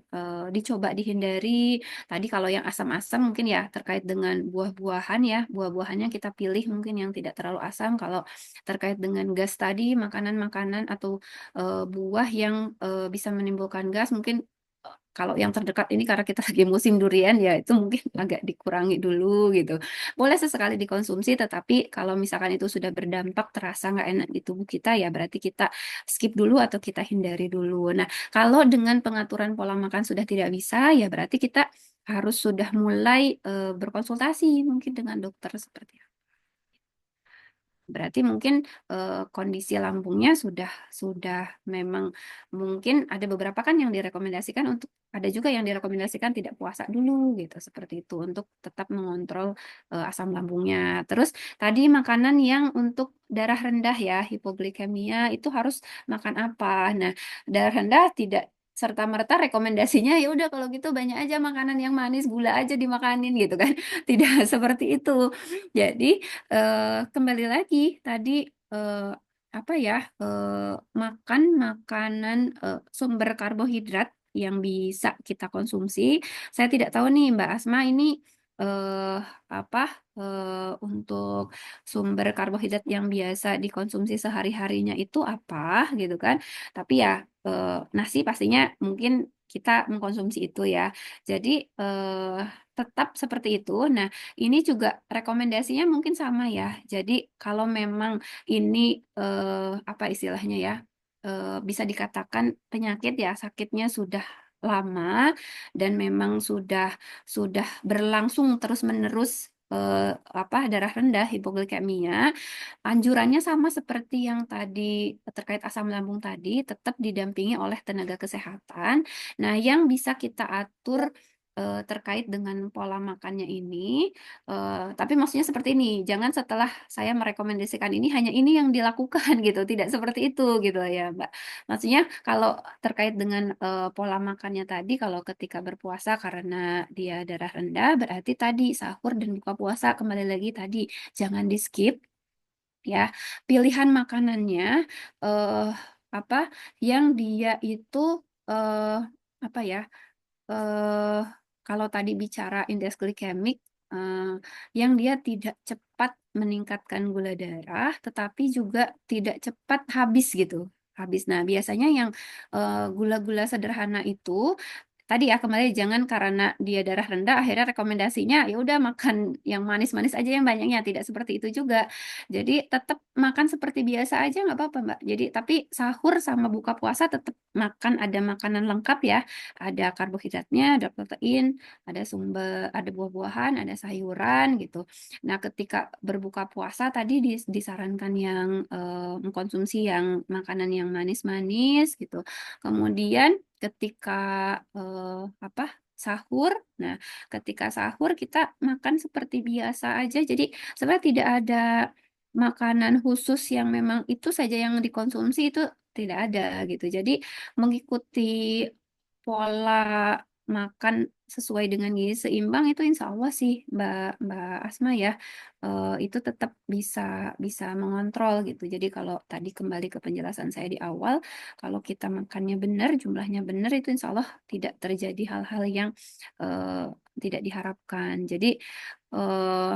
dicoba dihindari. Tadi kalau yang asam-asam mungkin ya terkait dengan buah-buahan ya, buah-buahannya kita pilih mungkin yang tidak terlalu asam. Kalau terkait dengan gas tadi, makanan-makanan atau buah yang bisa menimbulkan gas mungkin kalau yang terdekat ini karena kita lagi musim durian ya itu mungkin agak dikurangi dulu gitu. Boleh sesekali dikonsumsi tetapi kalau misalkan itu sudah berdampak terasa nggak enak di tubuh kita ya berarti kita skip dulu atau kita hindari dulu. Nah, kalau dengan pengaturan pola makan sudah tidak bisa ya berarti kita harus sudah mulai berkonsultasi mungkin dengan dokter seperti itu. Berarti mungkin kondisi lambungnya sudah memang mungkin ada beberapa kan yang direkomendasikan untuk ada juga yang direkomendasikan tidak puasa dulu gitu seperti itu untuk tetap mengontrol asam lambungnya. Terus tadi makanan yang untuk darah rendah ya hipoglikemia itu harus makan apa? Nah, darah rendah tidak serta merta rekomendasinya ya udah kalau gitu banyak aja makanan yang manis gula aja dimakanin gitu kan. Tidak seperti itu. Jadi kembali lagi tadi eh, apa ya makan makanan sumber karbohidrat yang bisa kita konsumsi. Saya tidak tahu nih Mbak Asma ini eh, apa untuk sumber karbohidrat yang biasa dikonsumsi sehari-harinya itu apa gitu kan. Tapi ya nasi pastinya mungkin kita mengkonsumsi itu ya. Jadi tetap seperti itu. Nah, ini juga rekomendasinya mungkin sama ya. Jadi kalau memang ini apa istilahnya ya bisa dikatakan penyakit ya sakitnya sudah lama dan memang sudah berlangsung terus-menerus apa darah rendah hipoglikemia. Anjurannya sama seperti yang tadi terkait asam lambung tadi, tetap didampingi oleh tenaga kesehatan. Nah, yang bisa kita atur terkait dengan pola makannya ini, tapi maksudnya seperti ini, jangan setelah saya merekomendasikan ini hanya ini yang dilakukan gitu, tidak seperti itu gitu ya, Mbak. Maksudnya kalau terkait dengan pola makannya tadi, kalau ketika berpuasa karena dia darah rendah, berarti tadi sahur dan buka puasa kembali lagi tadi jangan di skip ya pilihan makanannya eh apa yang dia itu eh apa ya eh kalau tadi bicara indeks glikemik eh, yang dia tidak cepat meningkatkan gula darah tetapi juga tidak cepat habis gitu habis. Nah, biasanya yang gula-gula sederhana itu tadi ya kembali jangan karena dia darah rendah akhirnya rekomendasinya ya udah makan yang manis-manis aja yang banyaknya tidak seperti itu juga. Jadi tetap makan seperti biasa aja nggak apa-apa Mbak. Jadi tapi sahur sama buka puasa tetap makan ada makanan lengkap ya. Ada karbohidratnya, ada protein, ada sumber, ada buah-buahan, ada sayuran gitu. Nah, ketika berbuka puasa tadi disarankan yang mengkonsumsi yang makanan yang manis-manis gitu. Kemudian ketika apa sahur. Nah, ketika sahur kita makan seperti biasa aja. Jadi sebenarnya tidak ada makanan khusus yang memang itu saja yang dikonsumsi itu tidak ada gitu. Jadi mengikuti pola makan sesuai dengan gizi seimbang itu insya Allah sih Mbak Mbak Asma ya itu tetap bisa bisa mengontrol gitu. Jadi kalau tadi kembali ke penjelasan saya di awal, kalau kita makannya benar, jumlahnya benar itu insya Allah tidak terjadi hal-hal yang eh, tidak diharapkan. Jadi eh,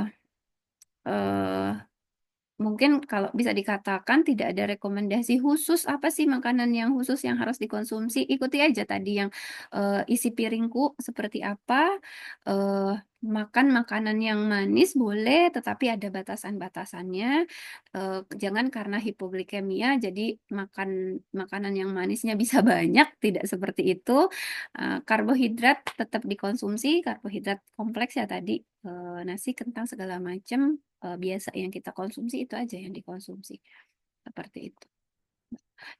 eh, mungkin kalau bisa dikatakan tidak ada rekomendasi khusus apa sih makanan yang khusus yang harus dikonsumsi. Ikuti aja tadi yang isi piringku seperti apa, eh, makan makanan yang manis boleh, tetapi ada batasan-batasannya. Jangan karena hipoglikemia, jadi makan makanan yang manisnya bisa banyak, tidak seperti itu. Karbohidrat tetap dikonsumsi, karbohidrat kompleks ya tadi, nasi, kentang, segala macam, biasa yang kita konsumsi itu aja yang dikonsumsi. Seperti itu.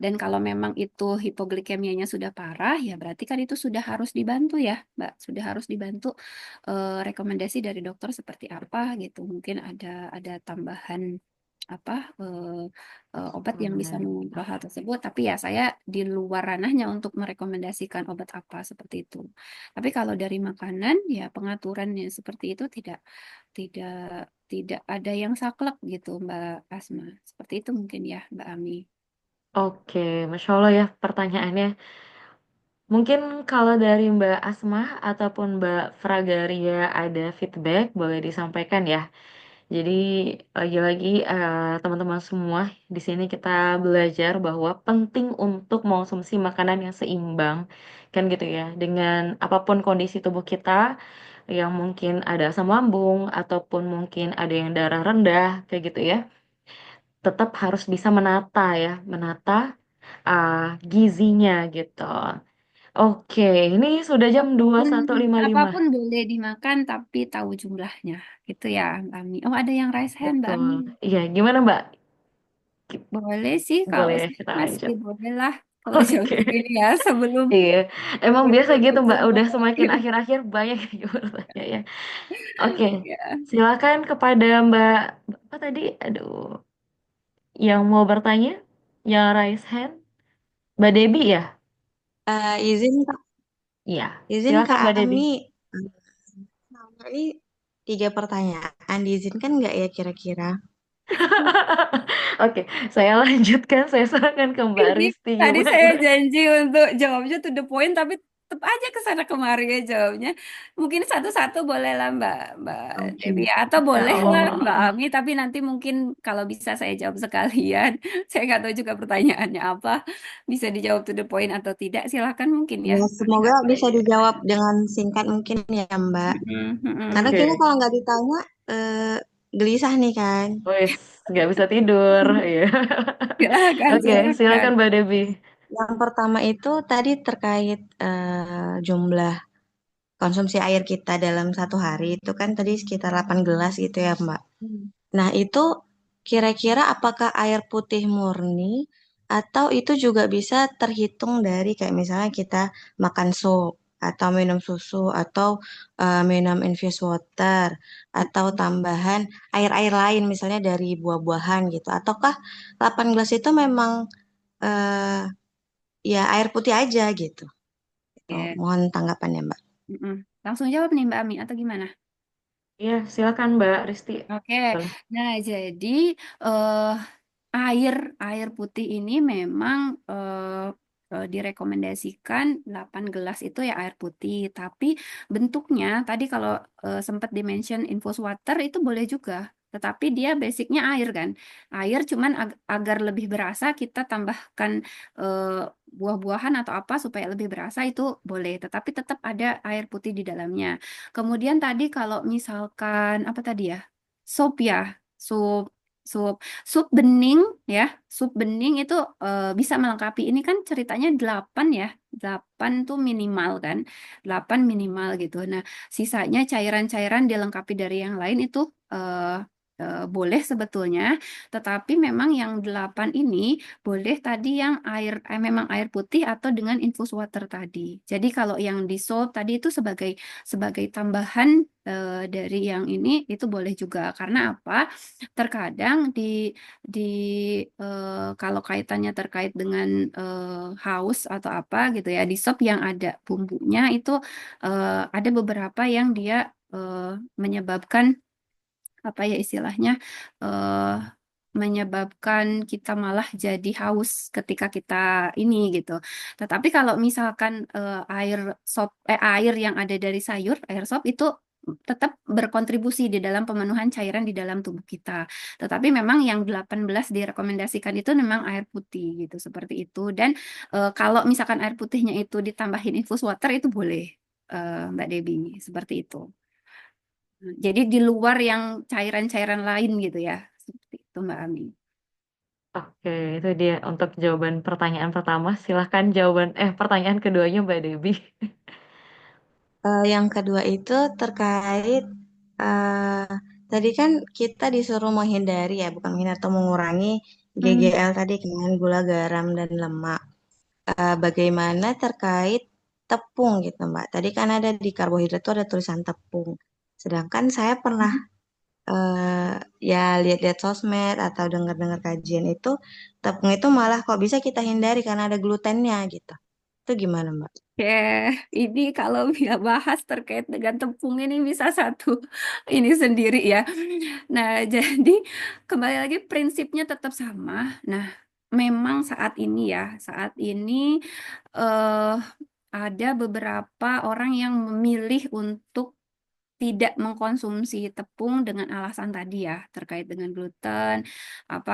Dan kalau memang itu hipoglikemianya sudah parah, ya berarti kan itu sudah harus dibantu ya, Mbak. Sudah harus dibantu, rekomendasi dari dokter seperti apa gitu. Mungkin ada tambahan apa obat yang bisa Hmm. mengontrol hal tersebut. Tapi ya saya di luar ranahnya untuk merekomendasikan obat apa seperti itu. Tapi kalau dari makanan ya pengaturannya seperti itu tidak tidak ada yang saklek gitu, Mbak Asma. Seperti itu mungkin ya, Mbak Ami. Oke, Masya Allah ya pertanyaannya. Mungkin kalau dari Mbak Asma ataupun Mbak Fragaria ada feedback, boleh disampaikan ya. Jadi lagi-lagi teman-teman semua di sini kita belajar bahwa penting untuk mengonsumsi makanan yang seimbang, kan gitu ya. Dengan apapun kondisi tubuh kita yang mungkin ada asam lambung ataupun mungkin ada yang darah rendah, kayak gitu ya. Tetap harus bisa menata ya, menata gizinya gitu. Oke, ini sudah jam dua Apapun, puluh satu lima puluh lima. apapun boleh dimakan tapi tahu jumlahnya. Gitu ya, Mbak Ami. Oh, ada yang raise hand, Mbak Betul. Ami. Iya, gimana Mbak? Boleh sih kalau Boleh saya kita masih lanjut. boleh lah kalau jam Oke. segini ya sebelum Iya, emang biasa gitu Mbak. Udah kesimpulan semakin akhir. akhir-akhir banyak yang bertanya ya. Oke, Ya. silakan kepada Mbak apa tadi? Aduh, yang mau bertanya, yang raise hand, Mbak Debi ya? Izin Kak, Iya, izin silakan Kak Mbak Debi. Ami. Sama ini 3 pertanyaan. Diizinkan nggak ya kira-kira? Oke, saya lanjutkan. Saya serahkan ke Mbak Ini Risti tadi saya gimana? janji untuk jawabnya to the point, tapi tetap aja ke sana kemari ya jawabnya. Mungkin satu-satu boleh lah Mbak Oke. Dewi, atau Ya boleh lah Mbak Allah. Ami, tapi nanti mungkin kalau bisa saya jawab sekalian. Saya nggak tahu juga pertanyaannya apa, bisa dijawab to the point atau tidak. Silakan mungkin ya. Ya, Nanti semoga nggak tahu bisa aja. dijawab dengan singkat mungkin ya Mbak. Mm-mm, Karena mm-mm. kita Oke, kalau nggak ditanya eh, gelisah nih kan. wes nggak bisa tidur. Ya. Silakan, Oke, silakan. silakan Mbak Debi. Yang pertama itu tadi terkait jumlah konsumsi air kita dalam 1 hari itu kan tadi sekitar 8 gelas gitu ya Mbak. Hmm. Nah, itu kira-kira apakah air putih murni atau itu juga bisa terhitung dari kayak misalnya kita makan sup atau minum susu atau minum infused water atau tambahan air-air lain misalnya dari buah-buahan gitu. Ataukah 8 gelas itu memang eh, ya air putih aja gitu. Itu Oke. mohon tanggapannya, Mbak. Mm-mm. Langsung jawab nih Mbak Ami atau gimana? Iya, silakan Mbak Risti. Oke, Boleh. nah jadi eh, air air putih ini memang direkomendasikan 8 gelas itu ya air putih. Tapi bentuknya tadi kalau sempat dimention infus water itu boleh juga. Tetapi dia basicnya air kan. Air cuman agar lebih berasa kita tambahkan eh, buah-buahan atau apa supaya lebih berasa itu boleh. Tetapi tetap ada air putih di dalamnya. Kemudian tadi kalau misalkan apa tadi ya? Sup ya, sup sup sup bening ya, sup bening itu bisa melengkapi. Ini kan ceritanya 8 ya, 8 tuh minimal kan, 8 minimal gitu. Nah, sisanya cairan-cairan dilengkapi dari yang lain itu boleh sebetulnya, tetapi memang yang 8 ini boleh tadi yang memang air putih atau dengan infus water tadi. Jadi kalau yang di soap tadi itu sebagai tambahan dari yang ini itu boleh juga karena apa? Terkadang di kalau kaitannya terkait dengan haus atau apa gitu ya di sop yang ada bumbunya itu ada beberapa yang dia eh, menyebabkan apa ya istilahnya eh, menyebabkan kita malah jadi haus ketika kita ini gitu. Tetapi kalau misalkan air yang ada dari sayur, air sop itu tetap berkontribusi di dalam pemenuhan cairan di dalam tubuh kita. Tetapi memang yang 18 direkomendasikan itu memang air putih gitu, seperti itu. Dan kalau misalkan air putihnya itu ditambahin infus water itu boleh, Mbak Debi, seperti itu. Jadi di luar yang cairan-cairan lain gitu ya. Seperti itu Mbak Ami. Oke, itu dia untuk jawaban pertanyaan pertama. Silahkan pertanyaan keduanya Mbak Debbie. Yang kedua itu terkait eh tadi kan kita disuruh menghindari ya, bukan menghindari atau mengurangi Hmm. GGL tadi dengan gula, garam, dan lemak. Bagaimana terkait tepung gitu Mbak? Tadi kan ada di karbohidrat itu ada tulisan tepung. Sedangkan saya pernah eh ya lihat-lihat sosmed atau dengar-dengar kajian itu tepung itu malah kok bisa kita hindari karena ada glutennya gitu. Itu gimana Mbak? Oke, ini kalau ya bahas terkait dengan tepung ini bisa satu ini sendiri ya. Nah, jadi kembali lagi prinsipnya tetap sama. Nah, memang saat ini eh, ada beberapa orang yang memilih untuk tidak mengkonsumsi tepung dengan alasan tadi ya, terkait dengan gluten, apa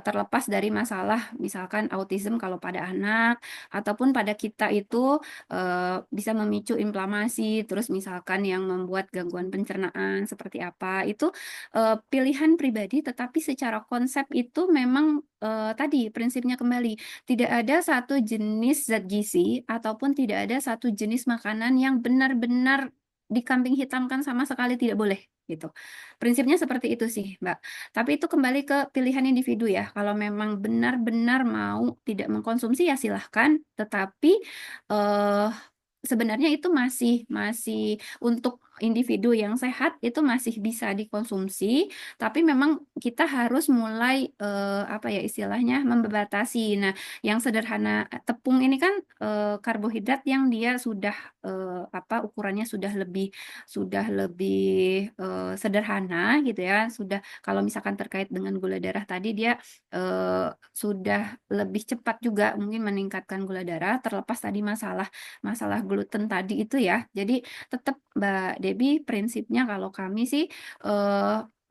terlepas dari masalah misalkan autism kalau pada anak ataupun pada kita itu bisa memicu inflamasi, terus misalkan yang membuat gangguan pencernaan seperti apa itu pilihan pribadi, tetapi secara konsep itu memang tadi prinsipnya kembali tidak ada satu jenis zat gizi ataupun tidak ada satu jenis makanan yang benar-benar dikambing hitamkan sama sekali tidak boleh gitu. Prinsipnya seperti itu sih, Mbak. Tapi itu kembali ke pilihan individu ya. Kalau memang benar-benar mau tidak mengkonsumsi ya silahkan. Tetapi eh, sebenarnya itu masih masih untuk individu yang sehat itu masih bisa dikonsumsi. Tapi memang kita harus mulai apa ya istilahnya membatasi. Nah, yang sederhana tepung ini kan karbohidrat yang dia sudah apa ukurannya sudah lebih sederhana gitu ya. Sudah kalau misalkan terkait dengan gula darah tadi dia sudah lebih cepat juga mungkin meningkatkan gula darah terlepas tadi masalah masalah gluten tadi itu ya. Jadi tetap Mbak Debbie prinsipnya kalau kami sih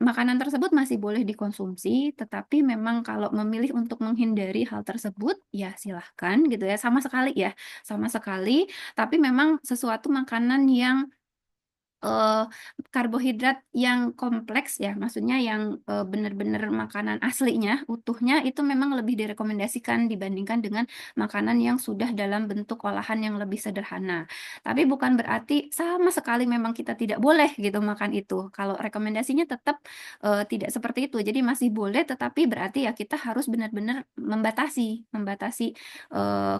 makanan tersebut masih boleh dikonsumsi, tetapi memang kalau memilih untuk menghindari hal tersebut ya silahkan gitu ya sama sekali ya sama sekali. Tapi memang sesuatu makanan yang eh, karbohidrat yang kompleks ya, maksudnya yang benar-benar makanan aslinya, utuhnya itu memang lebih direkomendasikan dibandingkan dengan makanan yang sudah dalam bentuk olahan yang lebih sederhana. Tapi bukan berarti sama sekali memang kita tidak boleh gitu makan itu. Kalau rekomendasinya tetap tidak seperti itu. Jadi masih boleh, tetapi berarti ya kita harus benar-benar membatasi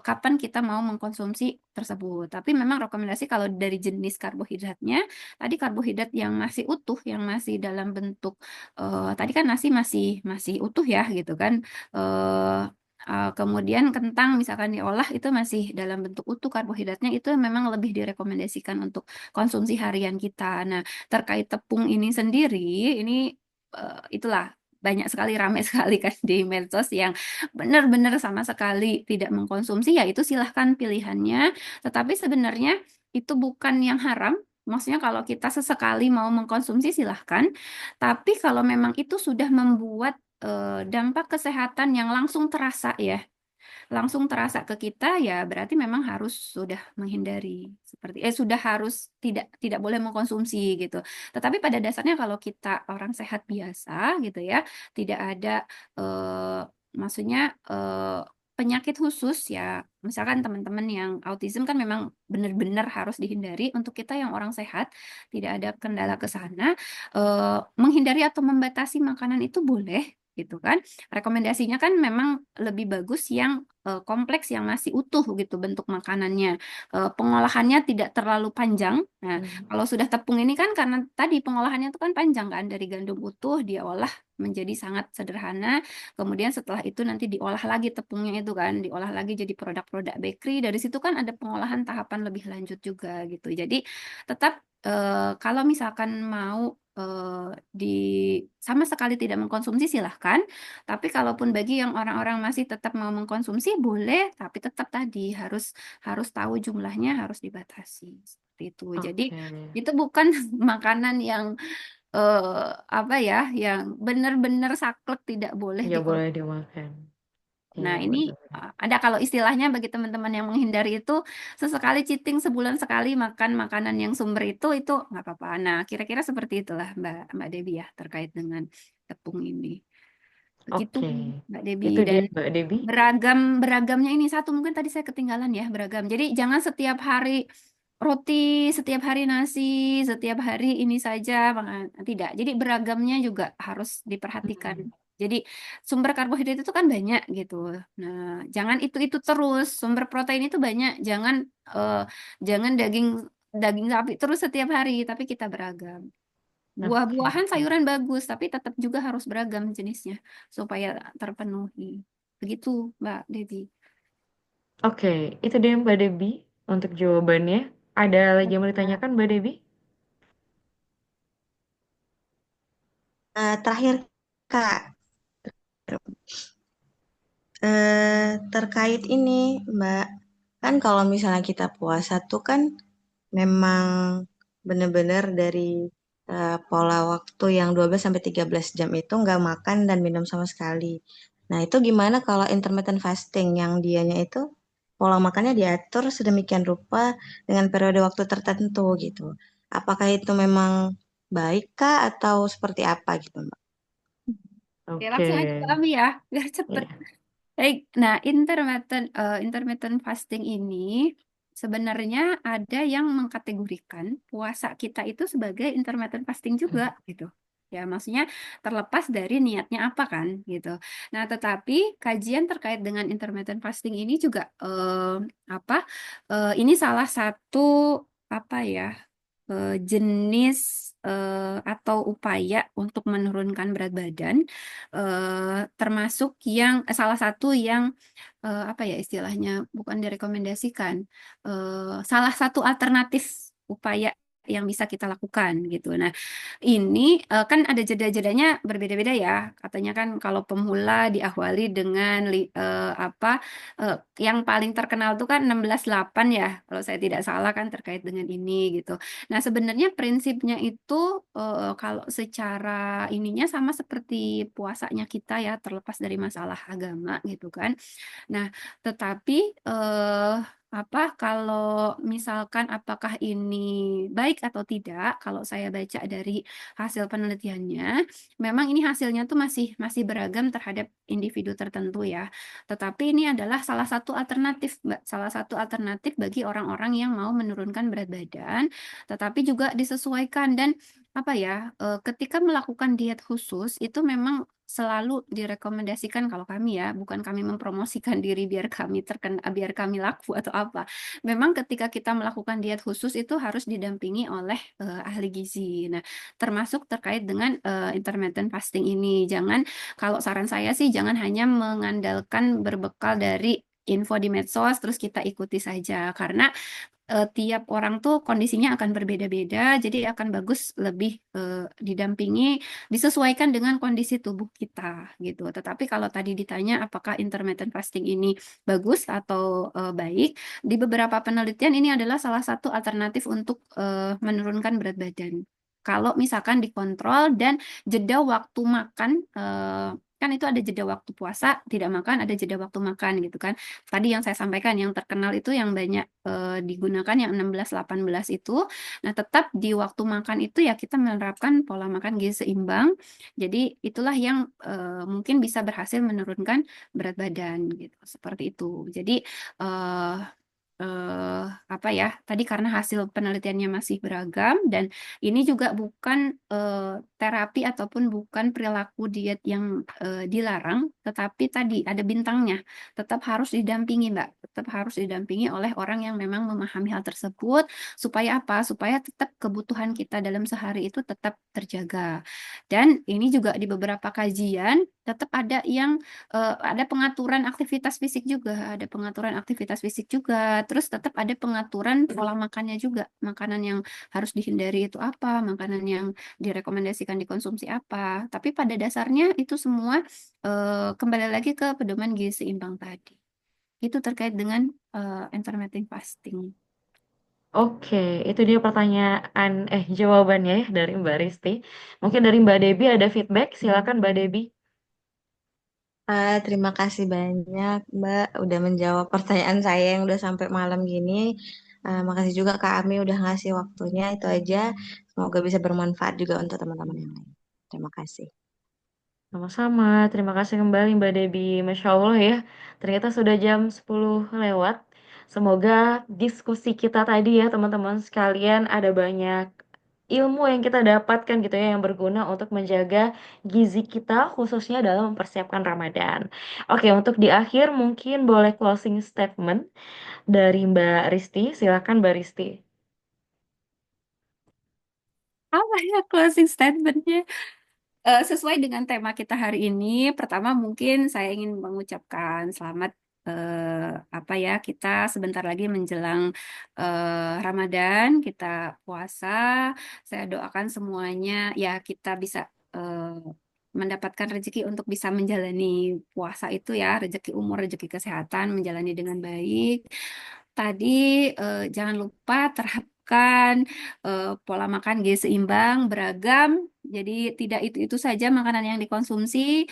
kapan kita mau mengkonsumsi tersebut. Tapi memang rekomendasi kalau dari jenis karbohidratnya tadi karbohidrat yang masih utuh, yang masih dalam bentuk tadi kan nasi masih masih utuh ya gitu kan. Eh, kemudian kentang misalkan diolah itu masih dalam bentuk utuh karbohidratnya itu memang lebih direkomendasikan untuk konsumsi harian kita. Nah, terkait tepung ini sendiri, ini itulah banyak sekali ramai sekali kan di medsos yang benar-benar sama sekali tidak mengkonsumsi ya itu silahkan pilihannya. Tetapi sebenarnya itu bukan yang haram. Maksudnya kalau kita sesekali mau mengkonsumsi silahkan, tapi kalau memang itu sudah membuat dampak kesehatan yang langsung terasa ke kita ya berarti memang harus sudah menghindari sudah harus tidak boleh mengkonsumsi gitu. Tetapi pada dasarnya kalau kita orang sehat biasa gitu ya, tidak ada maksudnya penyakit khusus ya. Misalkan teman-teman yang autism kan memang benar-benar harus dihindari. Untuk kita yang orang sehat tidak ada kendala ke sana, menghindari atau membatasi makanan itu boleh gitu kan. Rekomendasinya kan memang lebih bagus yang kompleks yang masih utuh gitu bentuk makanannya. Pengolahannya tidak terlalu panjang. Nah, Hmm. kalau sudah tepung ini kan karena tadi pengolahannya itu kan panjang kan dari gandum utuh dia olah menjadi sangat sederhana. Kemudian setelah itu nanti diolah lagi tepungnya itu kan, diolah lagi jadi produk-produk bakery. Dari situ kan ada pengolahan tahapan lebih lanjut juga gitu. Jadi tetap kalau misalkan mau di sama sekali tidak mengkonsumsi silahkan. Tapi kalaupun bagi yang orang-orang masih tetap mau mengkonsumsi boleh, tapi tetap tadi harus harus tahu jumlahnya harus dibatasi seperti itu. Jadi Oke, itu bukan makanan yang apa ya, yang benar-benar saklek tidak boleh nggak boleh dikonsumsi. dimakan. Nah, Iya, ini benar. ada kalau istilahnya bagi teman-teman yang menghindari itu sesekali cheating sebulan sekali makan makanan yang sumber itu nggak apa-apa. Nah, kira-kira seperti itulah Mbak Mbak Debi ya terkait dengan tepung ini. Begitu Oke, Mbak Debi itu dan dia Mbak Debi. beragamnya ini satu mungkin tadi saya ketinggalan ya beragam. Jadi jangan setiap hari roti, setiap hari nasi, setiap hari ini saja, tidak. Jadi beragamnya juga harus diperhatikan. Hmm. Jadi sumber karbohidrat itu kan banyak gitu. Nah, jangan itu terus. Sumber protein itu banyak. Eh, jangan daging daging sapi terus setiap hari, tapi kita beragam. Oke, Buah-buahan, sayuran bagus, tapi tetap juga harus beragam jenisnya supaya terpenuhi. Begitu, Mbak Devi. oke, itu dia Mbak Debi untuk jawabannya. Ada lagi yang mau Nah, ditanyakan Mbak Debi? terakhir Kak, terkait ini Mbak, kan kalau misalnya kita puasa tuh kan memang benar-benar dari pola waktu yang 12 sampai 13 jam itu nggak makan dan minum sama sekali. Nah, itu gimana kalau intermittent fasting yang dianya itu pola makannya diatur sedemikian rupa dengan periode waktu tertentu gitu. Apakah itu memang baik kah atau seperti apa gitu, Mbak? Oke, Oke, langsung aja ke Ami ya, biar cepet. ya. Baik, nah intermittent fasting ini sebenarnya ada yang mengkategorikan puasa kita itu sebagai intermittent fasting juga gitu. Ya, maksudnya terlepas dari niatnya apa kan gitu. Nah, tetapi kajian terkait dengan intermittent fasting ini juga apa? Ini salah satu apa ya? Jenis atau upaya untuk menurunkan berat badan, termasuk yang salah satu yang apa ya istilahnya bukan direkomendasikan, salah satu alternatif upaya yang bisa kita lakukan gitu. Nah, ini kan ada jeda-jedanya berbeda-beda ya. Katanya kan kalau pemula diawali dengan apa yang paling terkenal tuh kan 16-8 ya, kalau saya tidak salah kan terkait dengan ini gitu. Nah, sebenarnya prinsipnya itu kalau secara ininya sama seperti puasanya kita ya, terlepas dari masalah agama gitu kan. Nah, tetapi eh, apa kalau misalkan apakah ini baik atau tidak? Kalau saya baca dari hasil penelitiannya, memang ini hasilnya tuh masih masih beragam terhadap individu tertentu ya. Tetapi ini adalah salah satu alternatif, Mbak, salah satu alternatif bagi orang-orang yang mau menurunkan berat badan, tetapi juga disesuaikan dan apa ya, ketika melakukan diet khusus itu memang selalu direkomendasikan kalau kami ya, bukan kami mempromosikan diri biar kami terkena, biar kami laku atau apa. Memang ketika kita melakukan diet khusus itu harus didampingi oleh ahli gizi. Nah, termasuk terkait dengan intermittent fasting ini. Jangan, kalau saran saya sih jangan hanya mengandalkan berbekal dari info di medsos terus kita ikuti saja karena tiap orang tuh kondisinya akan berbeda-beda, jadi akan bagus lebih didampingi, disesuaikan dengan kondisi tubuh kita gitu. Tetapi kalau tadi ditanya apakah intermittent fasting ini bagus atau baik, di beberapa penelitian ini adalah salah satu alternatif untuk menurunkan berat badan. Kalau misalkan dikontrol dan jeda waktu makan, kan itu ada jeda waktu puasa, tidak makan, ada jeda waktu makan gitu kan. Tadi yang saya sampaikan yang terkenal itu yang banyak digunakan yang 16-18 itu. Nah, tetap di waktu makan itu ya kita menerapkan pola makan gizi seimbang. Jadi itulah yang mungkin bisa berhasil menurunkan berat badan gitu. Seperti itu. Jadi eh eh, apa ya tadi karena hasil penelitiannya masih beragam dan ini juga bukan terapi ataupun bukan perilaku diet yang dilarang, tetapi tadi ada bintangnya, tetap harus didampingi Mbak, tetap harus didampingi oleh orang yang memang memahami hal tersebut supaya apa? Supaya tetap kebutuhan kita dalam sehari itu tetap terjaga. Dan ini juga di beberapa kajian tetap ada yang ada pengaturan aktivitas fisik juga, ada pengaturan aktivitas fisik juga, terus tetap ada pengaturan pola makannya juga, makanan yang harus dihindari itu apa, makanan yang direkomendasikan dikonsumsi apa. Tapi pada dasarnya itu semua kembali lagi ke pedoman gizi seimbang tadi. Itu terkait dengan intermittent fasting. Oke, itu dia pertanyaan, jawabannya ya dari Mbak Risti. Mungkin dari Mbak Debi ada feedback, silakan Mbak Debi. Terima kasih banyak Mbak udah menjawab pertanyaan saya yang udah sampai malam gini. Makasih juga Kak Ami udah ngasih waktunya. Itu aja. Semoga bisa bermanfaat juga untuk teman-teman yang lain. Terima kasih. Sama-sama, terima kasih kembali Mbak Debbie. Masya Allah ya, ternyata sudah jam 10 lewat. Semoga diskusi kita tadi ya teman-teman sekalian ada banyak ilmu yang kita dapatkan gitu ya yang berguna untuk menjaga gizi kita khususnya dalam mempersiapkan Ramadan. Oke, untuk di akhir mungkin boleh closing statement dari Mbak Risti. Silakan Mbak Risti. Apa ya closing statementnya? Sesuai dengan tema kita hari ini, pertama mungkin saya ingin mengucapkan selamat apa ya kita sebentar lagi menjelang Ramadan, kita puasa. Saya doakan semuanya ya kita bisa mendapatkan rezeki untuk bisa menjalani puasa itu ya, rezeki umur, rezeki kesehatan, menjalani dengan baik. Tadi jangan lupa terapkan pola makan gizi seimbang, beragam. Jadi tidak itu-itu saja makanan yang dikonsumsi,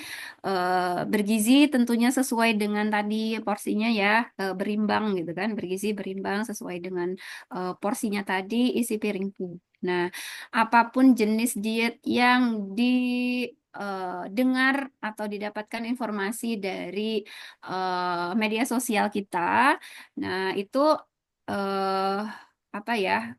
bergizi tentunya sesuai dengan tadi porsinya ya, berimbang gitu kan, bergizi berimbang sesuai dengan porsinya tadi, isi piringku. Nah, apapun jenis diet yang didengar atau didapatkan informasi dari media sosial kita, nah itu eh apa ya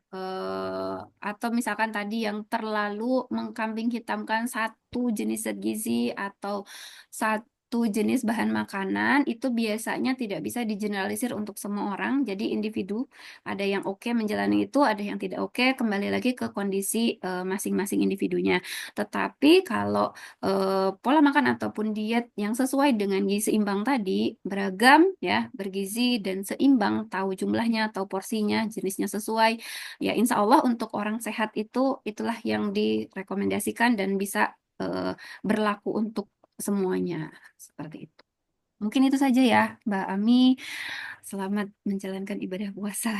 atau misalkan tadi yang terlalu mengkambing hitamkan satu jenis zat gizi atau satu jenis bahan makanan itu biasanya tidak bisa digeneralisir untuk semua orang. Jadi individu ada yang oke menjalani itu, ada yang tidak oke. Kembali lagi ke kondisi masing-masing individunya. Tetapi kalau pola makan ataupun diet yang sesuai dengan gizi seimbang tadi, beragam ya, bergizi dan seimbang, tahu jumlahnya, tahu porsinya, jenisnya sesuai. Ya, insya Allah untuk orang sehat itu itulah yang direkomendasikan dan bisa eh, berlaku untuk semuanya seperti itu. Mungkin itu saja ya, Mbak Ami. Selamat menjalankan ibadah puasa.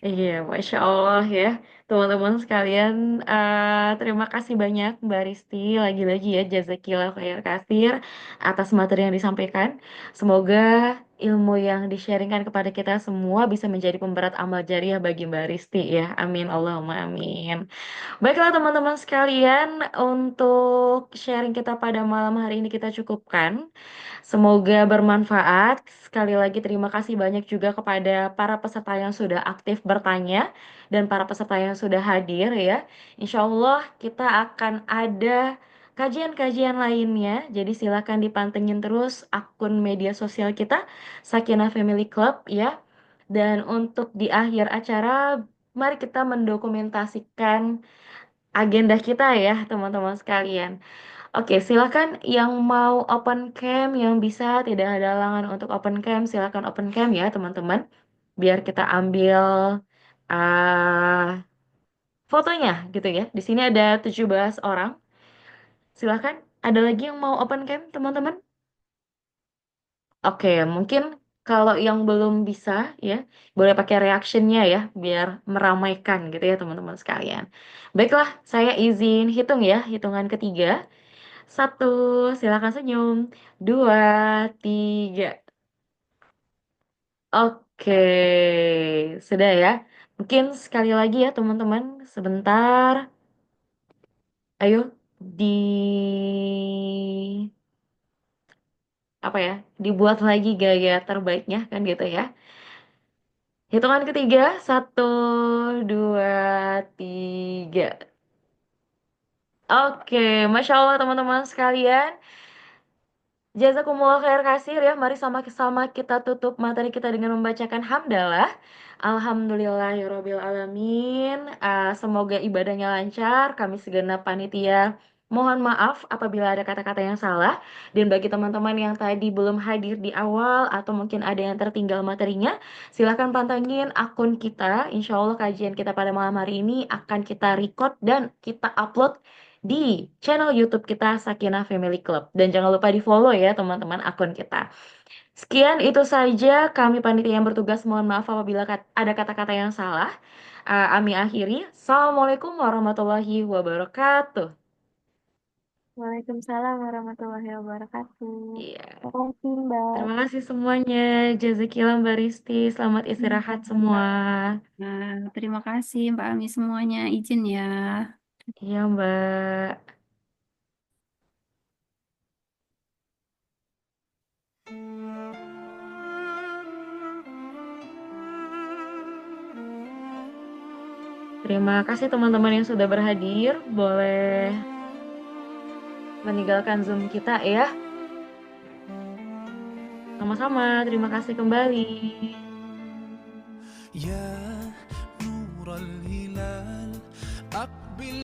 Iya, Masya Allah ya. Teman-teman sekalian, terima kasih banyak Mbak Risti. Lagi-lagi ya, jazakillah khair kasir atas materi yang disampaikan. Semoga ilmu yang di-sharingkan kepada kita semua bisa menjadi pemberat amal jariah bagi Mbak Risti ya. Amin, Allahumma amin. Baiklah teman-teman sekalian, untuk sharing kita pada malam hari ini kita cukupkan. Semoga bermanfaat. Sekali lagi terima kasih banyak juga kepada para peserta yang sudah aktif bertanya dan para peserta yang sudah hadir ya. Insya Allah kita akan ada kajian-kajian lainnya. Jadi silakan dipantengin terus akun media sosial kita, Sakinah Family Club ya. Dan untuk di akhir acara, mari kita mendokumentasikan agenda kita ya teman-teman sekalian. Oke, silakan yang mau open cam, yang bisa tidak ada halangan untuk open cam, silakan open cam ya teman-teman. Biar kita ambil uh, fotonya gitu ya. Di sini ada 17 orang. Silakan, ada lagi yang mau open cam teman-teman? Oke, mungkin kalau yang belum bisa ya, boleh pakai reactionnya ya, biar meramaikan gitu ya teman-teman sekalian. Baiklah, saya izin hitung ya, hitungan ketiga. Satu, silakan senyum. Dua, tiga. Oke, sudah ya. Mungkin sekali lagi ya teman-teman, sebentar. Ayo di apa ya? Dibuat lagi gaya terbaiknya kan gitu ya. Hitungan ketiga, satu, dua, tiga. Oke, Masya Allah teman-teman sekalian. Jazakumullah khair kasir ya. Mari sama-sama kita tutup materi kita dengan membacakan hamdalah. Alhamdulillahirabbil alamin. Semoga ibadahnya lancar. Kami segenap panitia mohon maaf apabila ada kata-kata yang salah. Dan bagi teman-teman yang tadi belum hadir di awal atau mungkin ada yang tertinggal materinya, silahkan pantengin akun kita. Insya Allah kajian kita pada malam hari ini akan kita record dan kita upload di channel YouTube kita Sakinah Family Club. Dan jangan lupa di-follow ya teman-teman akun kita. Sekian itu saja kami panitia yang bertugas. Mohon maaf apabila ada kata-kata yang salah. Ami akhiri. Assalamualaikum warahmatullahi wabarakatuh. Waalaikumsalam warahmatullahi wabarakatuh. Iya. Terima kasih, Mbak. Terima kasih semuanya. Jazakillah Mbak Risti. Selamat istirahat semua. Nah, terima kasih Mbak Ami semuanya. Izin ya. Iya, Mbak. Terima kasih teman-teman yang sudah berhadir. Boleh meninggalkan Zoom kita ya. Sama-sama. Terima kasih kembali. Ya